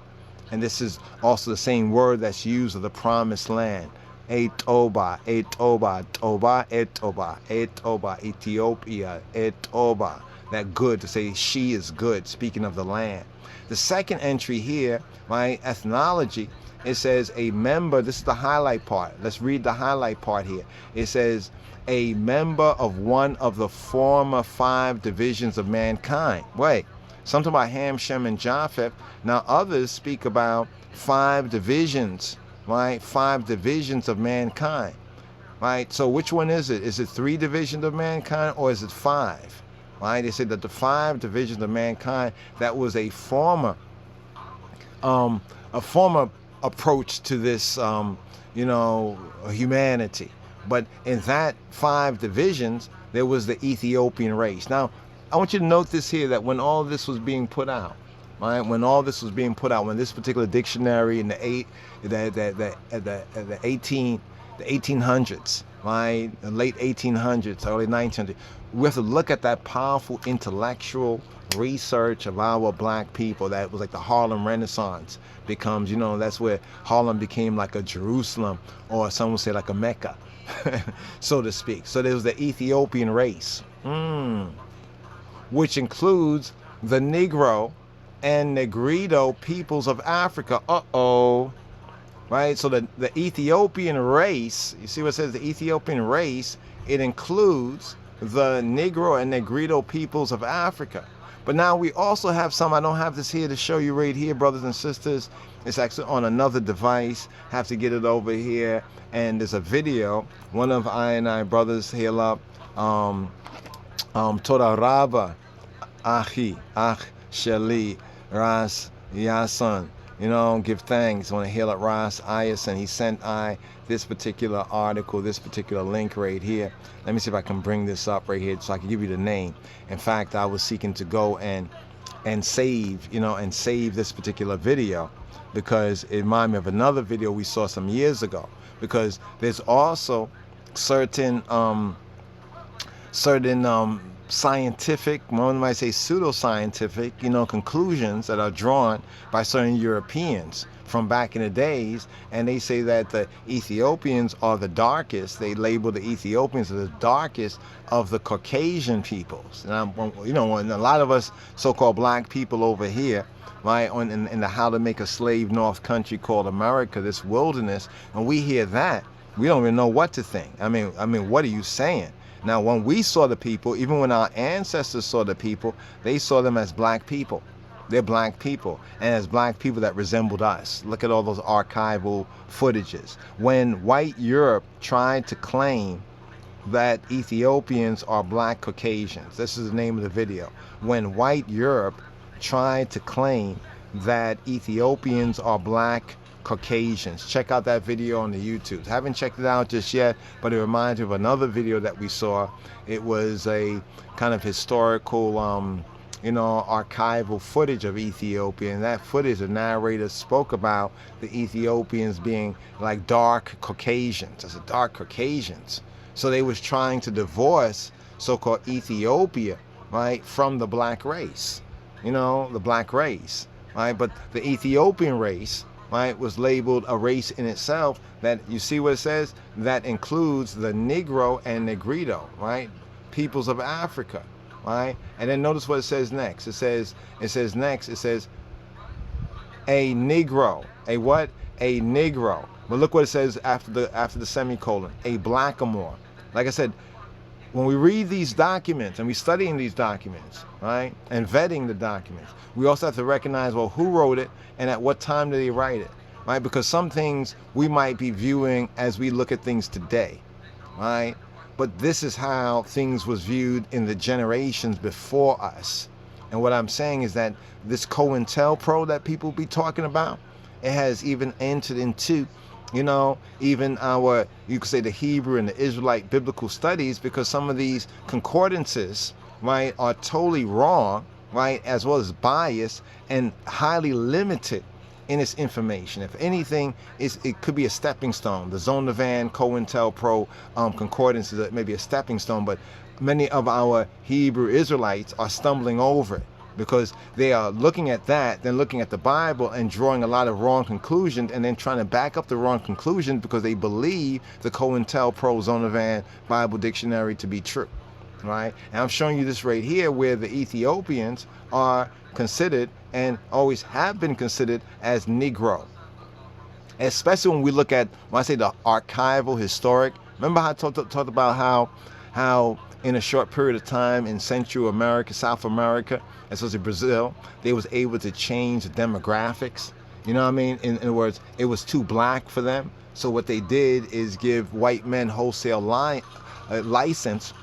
And this is also the same word that's used of the promised land. Etoba, Ethiopia, Etoba. That good, to say she is good, speaking of the land. The second entry here, right, ethnology, it says a member, this is the highlight part. Let's read the highlight part here. It says, a member of one of the former 5 divisions of mankind. Wait, something about Ham, Shem, and Japheth. Now others speak about 5 divisions, right? 5 divisions of mankind, right? So which one is it? Is it 3 divisions of mankind or is it 5? Right? They said that the 5 divisions of mankind, that was a former approach to this, humanity. But in that 5 divisions, there was the Ethiopian race. Now, I want you to note this here, that when all this was being put out, right? When all this was being put out, when this particular dictionary in the 1800s, right? The late 1800s, early 1900s, we have to look at that powerful intellectual research of our black people. That was like the Harlem Renaissance becomes, that's where Harlem became like a Jerusalem, or some would say like a Mecca, so to speak. So there was the Ethiopian race, which includes the Negro and Negrito peoples of Africa. Right? So the Ethiopian race, you see what it says, the Ethiopian race, it includes the Negro and Negrito peoples of Africa. But now we also have some, I don't have this here to show you right here, brothers and sisters. It's actually on another device. Have to get it over here. And there's a video. One of I brothers here up, Toda Raba, Achi, Ach, Sheli, Ras, Yasan. Give thanks. I want to hail at Ras Ayason. He sent this particular article, this particular link right here. Let me see if I can bring this up right here so I can give you the name. In fact, I was seeking to go and save, and save this particular video, because it reminded me of another video we saw some years ago. Because there's also certain scientific, one might say pseudoscientific, conclusions that are drawn by certain Europeans from back in the days, and they say that the Ethiopians are the darkest. They label the Ethiopians as the darkest of the Caucasian peoples. And when a lot of us so-called black people over here, right, in the how to make a slave north country called America, this wilderness, when we hear that, we don't even know what to think. I mean, what are you saying? Now, when we saw the people, even when our ancestors saw the people, they saw them as black people. They're black people, and as black people that resembled us. Look at all those archival footages. When white Europe tried to claim that Ethiopians are black Caucasians, this is the name of the video. When white Europe tried to claim that Ethiopians are black Caucasians. Check out that video on the YouTube. Haven't checked it out just yet, but it reminds me of another video that we saw. It was a kind of historical, archival footage of Ethiopia. And that footage, the narrator spoke about the Ethiopians being like dark Caucasians. As a dark Caucasians. So they was trying to divorce so-called Ethiopia, right, from the black race. The black race, right? But the Ethiopian race, right, was labeled a race in itself. That, you see what it says? That includes the Negro and Negrito, right? Peoples of Africa, right? And then notice what it says next. It says a Negro. A what? A Negro, But look what it says after the semicolon, a blackamoor. Like I said, when we read these documents and we studying these documents, right, and vetting the documents, we also have to recognize, well, who wrote it and at what time did they write it, right? Because some things we might be viewing as we look at things today, right? But this is how things was viewed in the generations before us. And what I'm saying is that this COINTELPRO that people be talking about, it has even entered into, you know, even our, you could say, the Hebrew and the Israelite biblical studies, because some of these concordances, right, are totally wrong, right, as well as biased and highly limited in its information. If anything, it could be a stepping stone. The Zondervan COINTELPRO concordance is maybe a stepping stone, but many of our Hebrew Israelites are stumbling over it because they are looking at that, then looking at the Bible and drawing a lot of wrong conclusions, and then trying to back up the wrong conclusions because they believe the COINTELPRO Zondervan Bible Dictionary to be true, right? And I'm showing you this right here where the Ethiopians are considered and always have been considered as Negro. Especially when we look at, when I say the archival, historic, remember how I talked about how in a short period of time in Central America, South America, especially Brazil, they was able to change the demographics. You know what I mean? In other words, it was too black for them. So what they did is give white men wholesale license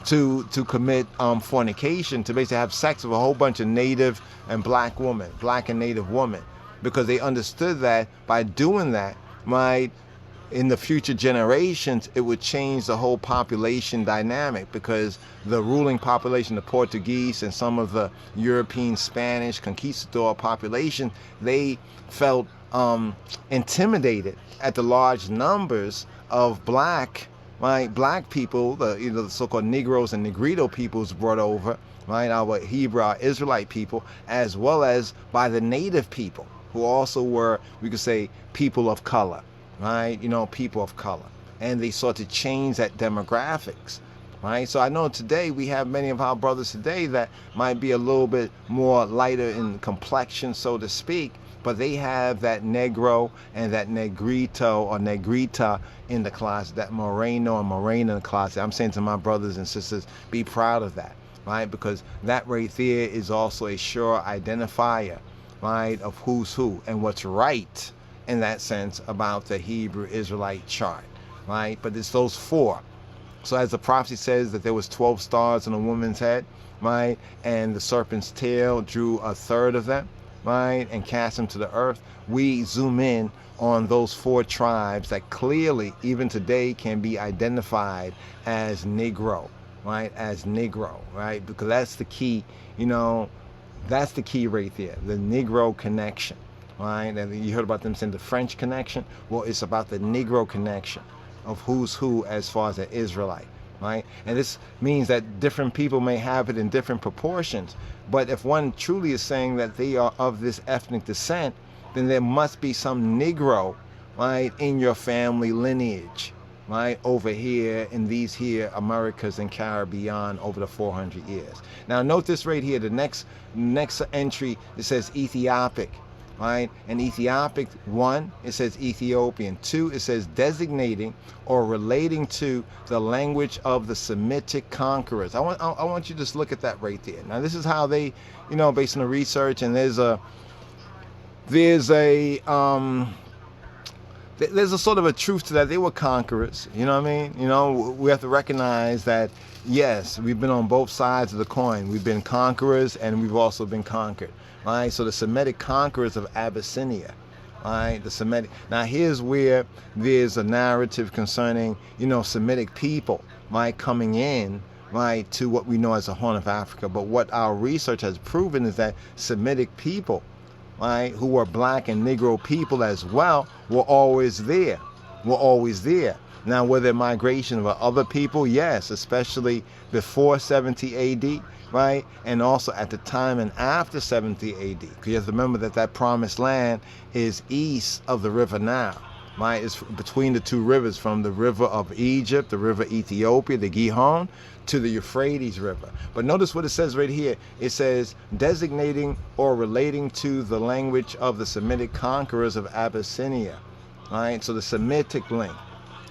to commit fornication, to basically have sex with a whole bunch of native and black women, black and native women, because they understood that by doing that, in the future generations, it would change the whole population dynamic, because the ruling population, the Portuguese and some of the European Spanish conquistador population, they felt intimidated at the large numbers of black people, the so-called Negroes and Negrito peoples brought over, right, our Hebrew, our Israelite people, as well as by the native people, who also were, we could say, people of color. Right, people of color, and they sought to change that demographics, right? So I know today we have many of our brothers today that might be a little bit more lighter in complexion, so to speak, but they have that Negro and that Negrito or Negrita in the closet, that Moreno and Morena in the closet. I'm saying to my brothers and sisters, be proud of that, right? Because that right there is also a sure identifier, right, of who's who and what's right in that sense about the Hebrew Israelite chart, right? But it's those four. So as the prophecy says that there was 12 stars on a woman's head, right? And the serpent's tail drew a third of them, right? And cast them to the earth. We zoom in on those four tribes that clearly, even today, can be identified as Negro, right? As Negro, right? Because that's the key, that's the key right there, the Negro connection. Right, and you heard about them saying the French connection. Well, it's about the Negro connection of who's who as far as an Israelite, right? And this means that different people may have it in different proportions. But if one truly is saying that they are of this ethnic descent, then there must be some Negro, right, in your family lineage, right, over here in these here Americas and Caribbean over the 400 years. Now note this right here. The next entry, it says Ethiopic. Right, and Ethiopic, 1, it says Ethiopian. 2, it says designating or relating to the language of the Semitic conquerors. I want you to just look at that right there. Now this is how they, based on the research, and there's a sort of a truth to that. They were conquerors, you know what I mean? We have to recognize that, yes, we've been on both sides of the coin. We've been conquerors and we've also been conquered, right? So the Semitic conquerors of Abyssinia, right? The Semitic. Now here's where there's a narrative concerning, Semitic people, right, coming in, right, to what we know as the Horn of Africa. But what our research has proven is that Semitic people, right, who were black and Negro people as well, were always there. Now, were there migration of other people? Yes, especially before 70 AD, right? And also at the time and after 70 AD. Because you have to remember that promised land is east of the river Nile, right? It's between the two rivers, from the river of Egypt, the river Ethiopia, the Gihon, to the Euphrates River. But notice what it says right here. It says designating or relating to the language of the Semitic conquerors of Abyssinia, right? So the Semitic link,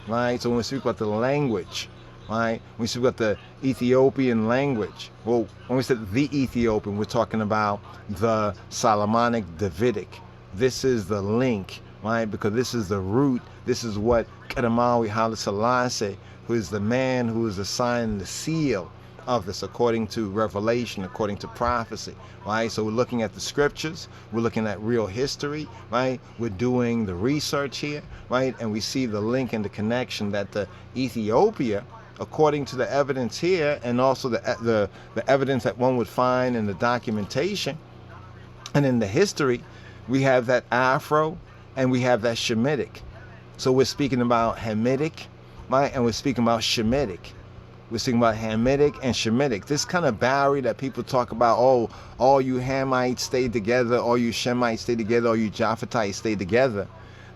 right? So when we speak about the language, right? When we speak about the Ethiopian language, well, when we said the Ethiopian, we're talking about the Solomonic Davidic. This is the link, right? Because this is the root. This is what Kedemawi Haile Selassie, who is the man who is assigned the seal of this, according to revelation, according to prophecy, right? So we're looking at the scriptures, we're looking at real history, right? We're doing the research here, right? And we see the link and the connection that the Ethiopia, according to the evidence here, and also the evidence that one would find in the documentation and in the history, we have that Afro and we have that Shemitic. So we're speaking about Hamitic, right? And we're speaking about Shemitic. We're speaking about Hamitic and Shemitic. This kind of barrier that people talk about, oh, all you Hamites stay together, all you Shemites stay together, all you Japhetites stay together.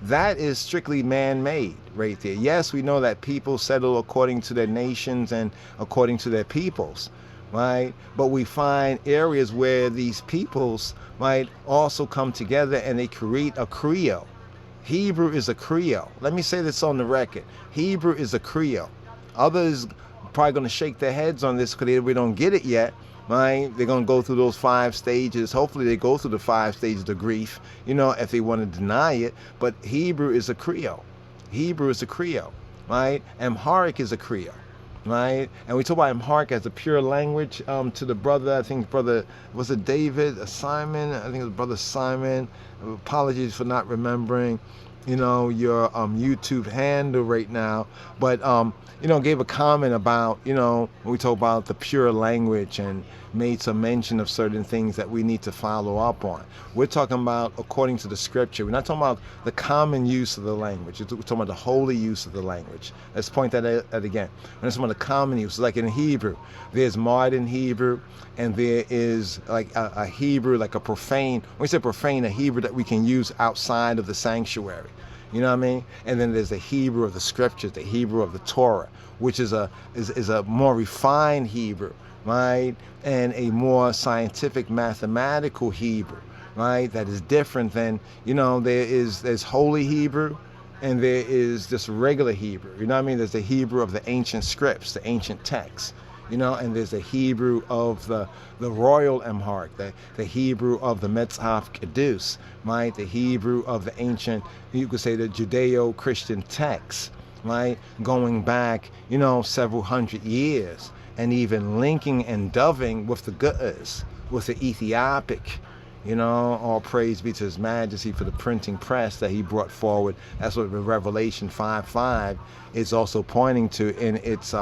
That is strictly man-made right there. Yes, we know that people settle according to their nations and according to their peoples, right? But we find areas where these peoples might also come together and they create a Creole. Hebrew is a Creole. Let me say this on the record. Hebrew is a Creole. Others probably going to shake their heads on this because we don't get it yet, right? They're going to go through those 5 stages. Hopefully they go through the 5 stages of grief, you know, if they want to deny it. But Hebrew is a Creole. Hebrew is a Creole, right? Amharic is a Creole, right? And we talk about Amharic as a pure language to the brother, I think brother, was it David, Simon? I think it was brother Simon. Apologies for not remembering, you know, your YouTube handle right now. But, you know, gave a comment about, you know, when we talk about the pure language and made some mention of certain things that we need to follow up on. We're talking about according to the scripture. We're not talking about the common use of the language. We're talking about the holy use of the language. Let's point that out again. We're talking about the common use. Like in Hebrew, there's modern Hebrew, and there is like a Hebrew, like a profane, when we say profane, a Hebrew that we can use outside of the sanctuary. You know what I mean? And then there's the Hebrew of the scriptures, the Hebrew of the Torah, which is a more refined Hebrew, right? And a more scientific, mathematical Hebrew, right? That is different than, you know, there's holy Hebrew and there is just regular Hebrew. You know what I mean? There's the Hebrew of the ancient scripts, the ancient texts. You know, and there's the Hebrew of the royal Amharic, the Hebrew of the Metzhaf Kedus, right? The Hebrew of the ancient, you could say the Judeo-Christian texts, right? Going back, you know, several hundred years, and even linking and doving with the Ge'ez, with the Ethiopic. You know, all praise be to His Majesty for the printing press that He brought forward. That's what Revelation 5:5 is also pointing to in its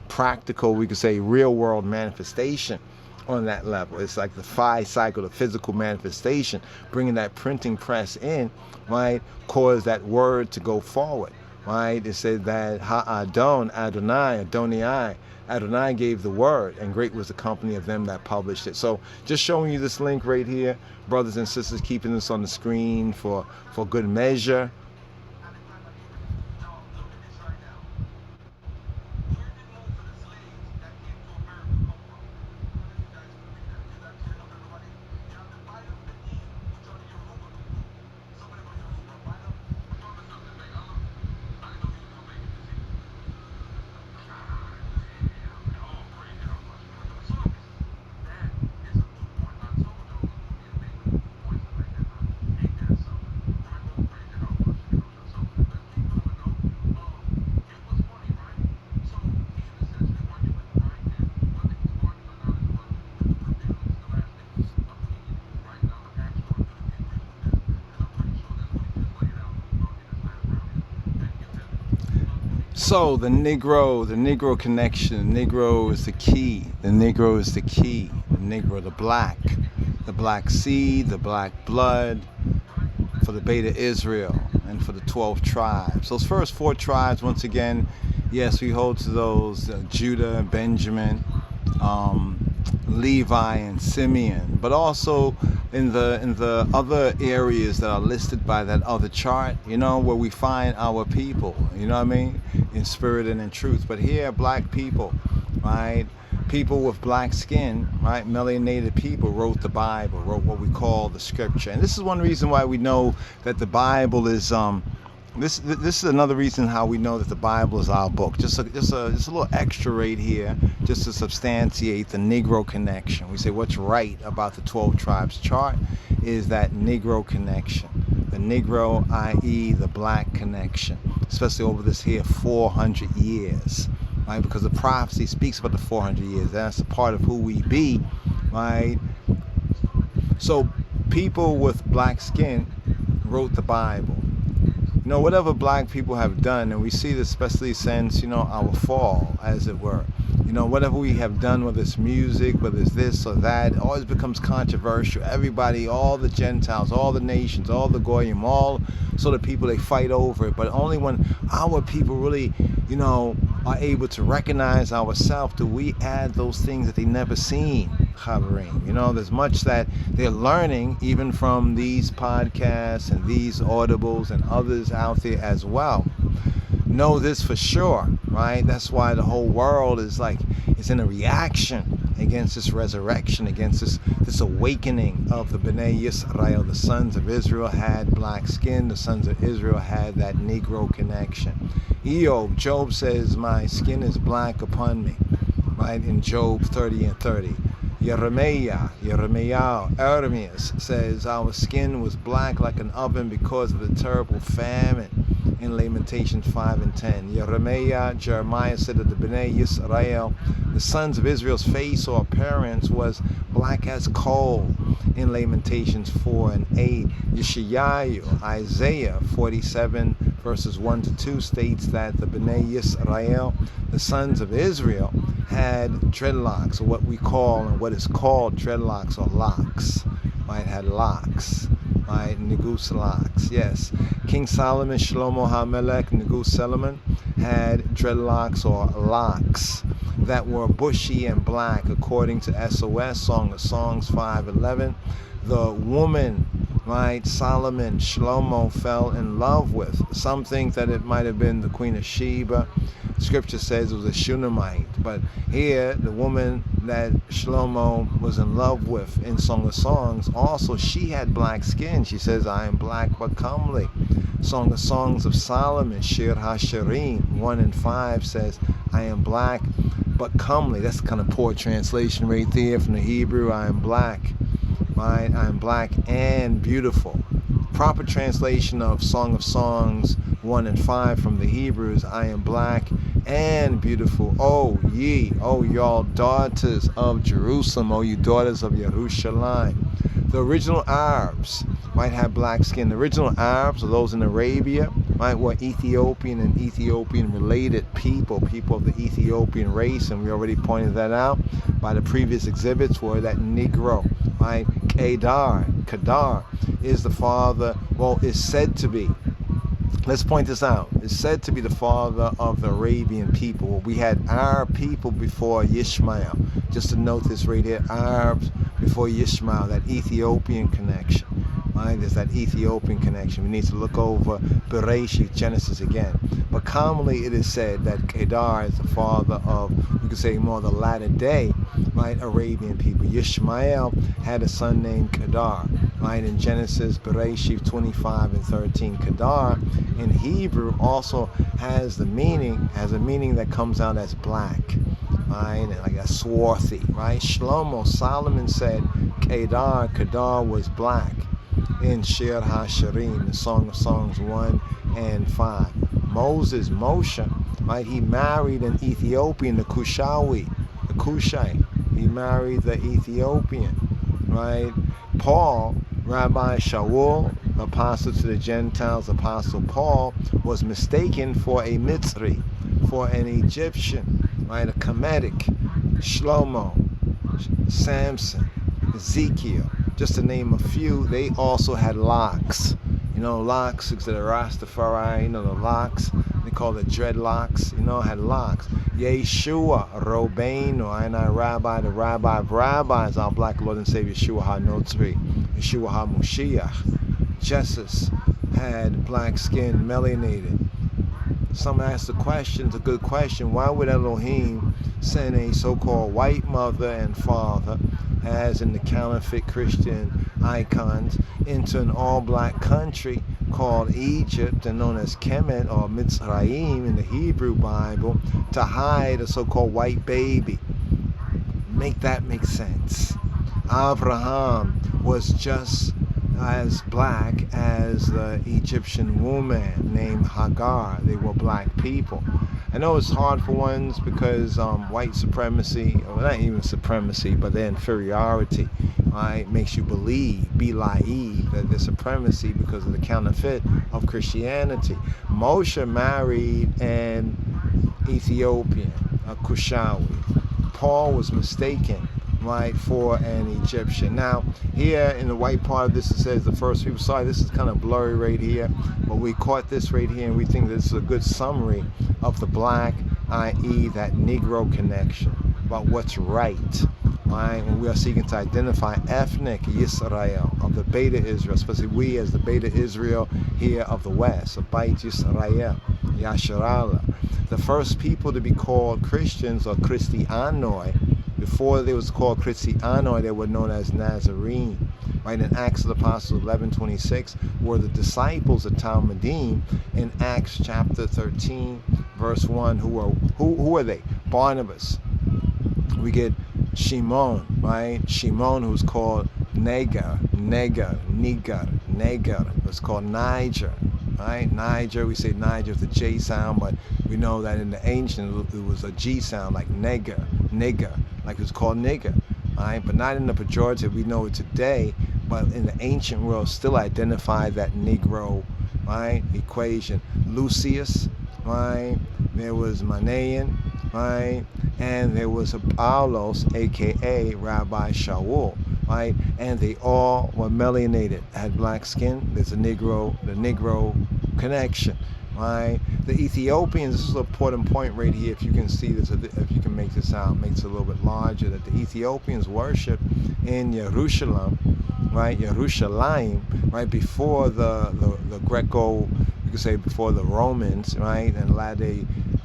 practical, we could say, real-world manifestation on that level. It's like the phi cycle, the physical manifestation, bringing that printing press in, right, caused that word to go forward, right? It said that Ha'adon, Adonai, Adonai, Adonai gave the word, and great was the company of them that published it. So just showing you this link right here, brothers and sisters, keeping this on the screen for good measure. So the Negro connection, the Negro is the key. The Negro is the key. The Negro, the black seed, the black blood for the Beta Israel and for the 12 tribes. Those first 4 tribes, once again, yes, we hold to those, Judah, Benjamin, Levi, and Simeon, but also in the other areas that are listed by that other chart, you know, where we find our people, you know what I mean, in spirit and in truth. But here, black people, right, people with black skin, right, melanated people wrote the Bible, wrote what we call the scripture. And this is one reason why we know that the Bible is This is another reason how we know that the Bible is our book. Just a little extra right here, just to substantiate the Negro connection. We say what's right about the 12 tribes chart is that Negro connection, the Negro, i.e., the black connection, especially over this here 400 years, right? Because the prophecy speaks about the 400 years. That's a part of who we be, right? So people with black skin wrote the Bible. You know, whatever black people have done, and we see this especially since, our fall, as it were. Whatever we have done, whether it's music, whether it's this or that, it always becomes controversial. Everybody, all the Gentiles, all the nations, all the Goyim, all sort of people, they fight over it. But only when our people really, are able to recognize ourselves do we add those things that they never seen. Chaverim. There's much that they're learning even from these podcasts and these audibles and others out there as well. Know this for sure, right? That's why the whole world is in a reaction against this resurrection, against this awakening of the Bnei Israel. The sons of Israel had black skin. The sons of Israel had that Negro connection. Job says, my skin is black upon me, right? In Job 30 and 30. Jeremiah, Ermias says, our skin was black like an oven because of the terrible famine in Lamentations 5 and 10. Jeremiah said that the Bnei Yisrael, the sons of Israel's face or appearance was black as coal in Lamentations 4 and 8. Yeshayahu, Isaiah 47 verses 1 to 2 states that the Bnei Yisrael, the sons of Israel, had dreadlocks, or what we call and what is called dreadlocks or locks. Right, had locks, right, Negus locks. Yes, King Solomon, Shlomo HaMelech, Negus Solomon had dreadlocks or locks that were bushy and black, according to SOS, Song of Songs 5:11. The woman, right, Solomon, Shlomo fell in love with. Some think that it might have been the Queen of Sheba. Scripture says it was a Shunammite, but here the woman that Shlomo was in love with in Song of Songs, also she had black skin. She says, I am black but comely. Song of Songs of Solomon, Shir HaShirim 1 and 5 says, I am black but comely. That's kind of poor translation right there from the Hebrew. I am black, right? I am black and beautiful. Proper translation of Song of Songs 1 and 5 from the Hebrews, I am black and beautiful. Oh ye, oh y'all daughters of Jerusalem, oh you daughters of Yerushalayim. The original Arabs might have black skin. The original Arabs, or those in Arabia, right, were Ethiopian and Ethiopian related people of the Ethiopian race, and we already pointed that out by the previous exhibits, were that Negro, right? Kedar is the father, is said to be, let's point this out, is said to be the father of the Arabian people. We had Arab people before Ishmael. Just to note this right here, Arabs before Ishmael, that Ethiopian connection. Right? There's that Ethiopian connection. We need to look over Bereshit, Genesis again. But commonly it is said that Kedar is the father of, we could say more the latter day, right, Arabian people. Ishmael had a son named Kedar, right, in Genesis, Bereshit 25 and 13. Kedar in Hebrew also has a meaning that comes out as black, right, like a swarthy, right? Shlomo, Solomon said Kedar was black in Shir HaShirim, the Song of Songs 1 and 5. Moshe, right, he married an Ethiopian, the Cushite. He married the Ethiopian, right? Paul, Rabbi Shaul, apostle to the Gentiles, Apostle Paul, was mistaken for a Mitzri, for an Egyptian, right? A Kemetic, Shlomo, Samson, Ezekiel, just to name a few. They also had locks. Locks, the Rastafari, the locks, they call it dreadlocks, had locks. Yeshua, Robain, or Rabbi, the Rabbi of Rabbis, our black Lord and Savior, Yeshua HaNotzri, Yeshua HaMoshiach. Jesus had black skin, melanated. Some ask the question, it's a good question, why would Elohim send a so-called white mother and father, as in the counterfeit Christian icons, into an all-black country called Egypt and known as Kemet or Mitzrayim in the Hebrew Bible to hide a so-called white baby. Make that make sense. Abraham was just as black as the Egyptian woman named Hagar. They were black people. I know it's hard for ones because white supremacy, or not even supremacy, but their inferiority, right, makes you be naive that there's supremacy because of the counterfeit of Christianity. Moshe married an Ethiopian, a Kushawi. Paul was mistaken, right, for an Egyptian. Now, here in the white part of this, it says the first people. Sorry, this is kind of blurry right here, but we caught this right here, and we think this is a good summary of the black, i.e. that Negro connection, about what's right, right? When we are seeking to identify ethnic Israel, of the Beta Israel, especially we as the Beta Israel here of the West, of Beit Israel, Yasharala. The first people to be called Christians or Christianoi, before they was called Christianoi, they were known as Nazarene. Right, in Acts of the Apostles 11:26 were the disciples of Talmudim. In Acts chapter 13, verse 1, who are they? Barnabas. We get Shimon, right? Shimon, who's called Niger, was called Niger. Right? Niger, we say Niger with a J sound, but we know that in the ancient it was a G sound, like nigger, like it was called nigger. Right? But not in the pejorative, we know it today, but in the ancient world still identify that Negro, right, equation. Lucius, right? There was Manaen, right? And there was a Paulos, aka Rabbi Shaul, right? And they all were melanated, had black skin. There's the Negro connection, right? The Ethiopians, this is an important point right here. If you can see this, if you can make this out, makes it a little bit larger. That the Ethiopians worship in Jerusalem, right? Yerushalayim, right? Before the Greco, you could say before the Romans, right? And latter,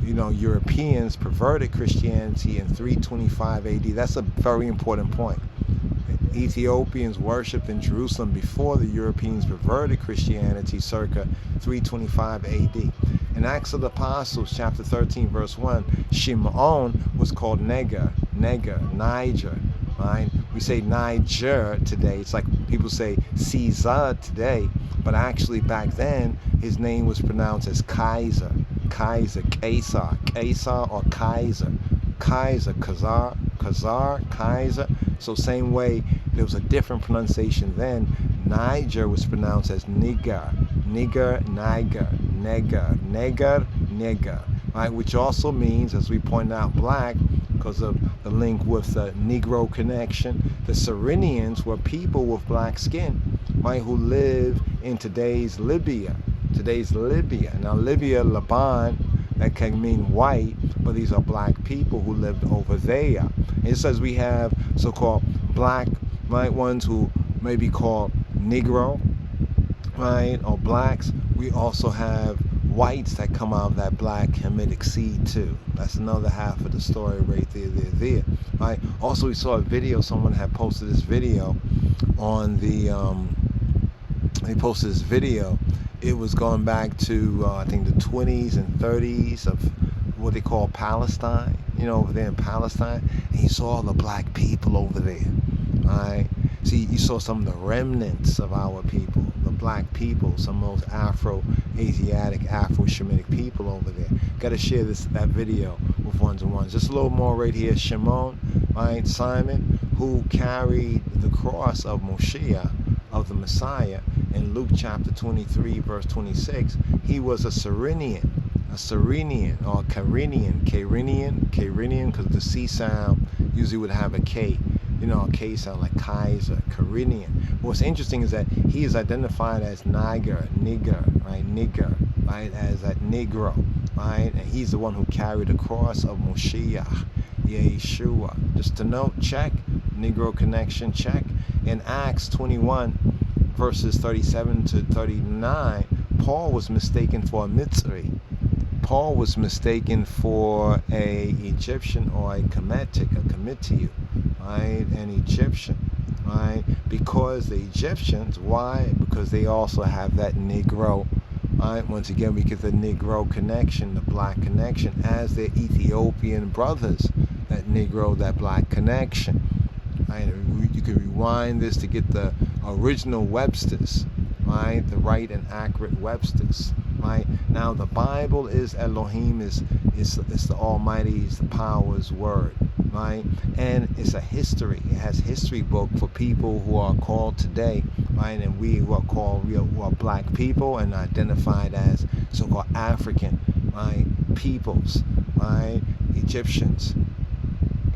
Europeans perverted Christianity in 325 AD. That's a very important point. Ethiopians worshipped in Jerusalem before the Europeans perverted Christianity circa 325 AD. In Acts of the Apostles, chapter 13, verse 1, Shimon was called Niger, right? We say Niger today. It's like people say Caesar today, but actually back then, his name was pronounced as Kaiser, Kaiser, or Kaiser, Khazar, Kaiser. So same way, there was a different pronunciation then. Niger was pronounced as Niger, right? Which also means, as we point out, black, because of the link with the Negro connection. The Cyrenians were people with black skin, right, who live in today's Libya. Now Libya, Laban, that can mean white, but these are black people who lived over there. And it says we have so-called black, right, ones who may be called Negro, right, or blacks. We also have whites that come out of that black Hamitic seed too. That's another half of the story right there, right? Also, we saw a video, someone had posted this video on the, they posted this video. It was going back to, I think, the 20s and 30s of what they call Palestine, over there in Palestine. And you saw all the black people over there, right? See, you saw some of the remnants of our people, the black people, some of those Afro-Asiatic, Afro-Shemitic people over there. Got to share that video with ones-on-ones. Just a little more right here. Shimon, right? Simon, who carried the cross of Moshiach, of the Messiah, in Luke chapter 23, verse 26. He was a Cyrenian or Carinian, because the C sound usually would have a K. A K sound like Kaiser, Carinian. What's interesting is that he is identified as Niger, right, as that Negro, right? And he's the one who carried the cross of Moshiach, Yeshua. Just to note, check, Negro connection, check. In Acts 21, verses 37 to 39, Paul was mistaken for a Mitzri. Paul was mistaken for a Egyptian or a Kemetic, right? An Egyptian, right? Because the Egyptians, why? Because they also have that Negro. Right? Once again, we get the Negro connection, the black connection, as their Ethiopian brothers. That Negro, that black connection. Right? You can rewind this to get the original Webster's, right? The right and accurate Webster's, right? Now the Bible is Elohim, is the Almighty, is the power's word, right? And it's a history. It has history book for people who are called today, right? And we who are called, who are black people and identified as so-called African, right? Peoples, right? Egyptians,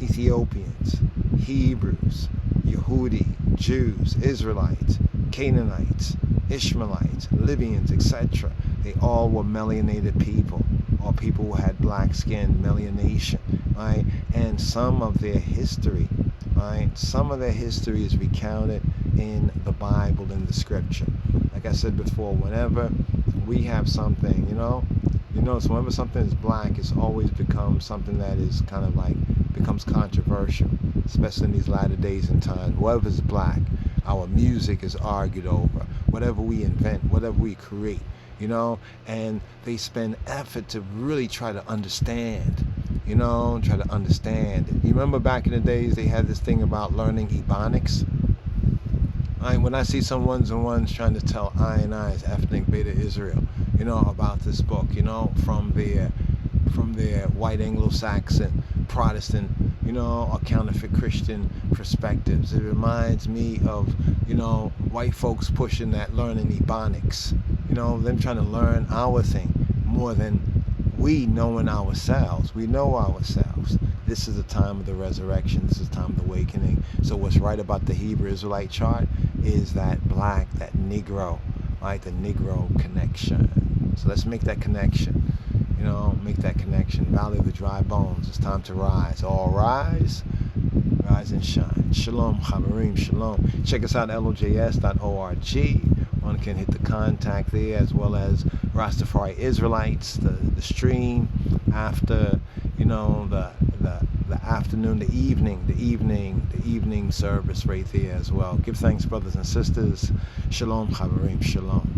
Ethiopians, Hebrews, Yehudi, Jews, Israelites, Canaanites, Ishmaelites, Libyans, etc. They all were melanated people, or people who had black skin, melanation, right? And some of their history, right? Some of their history is recounted in the Bible, in the scripture. Like I said before, whenever we have something, so whenever something is black, it's always becomes something that is kind of like becomes controversial, especially in these latter days and times. Whatever's black, our music is argued over. Whatever we invent, whatever we create, and they spend effort to really try to understand, try to understand. You remember back in the days they had this thing about learning Ebonics? When I see some ones and ones trying to tell I and I's ethnic Beta Israel, about this book, from their white Anglo-Saxon, Protestant, or counterfeit Christian perspectives. It reminds me of, white folks pushing that learning Ebonics, them trying to learn our thing more than we knowing ourselves. We know ourselves. This is the time of the resurrection. This is the time of the awakening. So what's right about the Hebrew Israelite chart is that black, that Negro, right? The Negro connection. So let's make that connection. Make that connection. Valley of the dry bones. It's time to rise. All rise. Rise and shine. Shalom, Chaverim, shalom. Check us out at lojs.org. One can hit the contact there, as well as Rastafari Israelites, the stream after, the afternoon, the evening service right there as well. Give thanks, brothers and sisters. Shalom, Chaverim, shalom.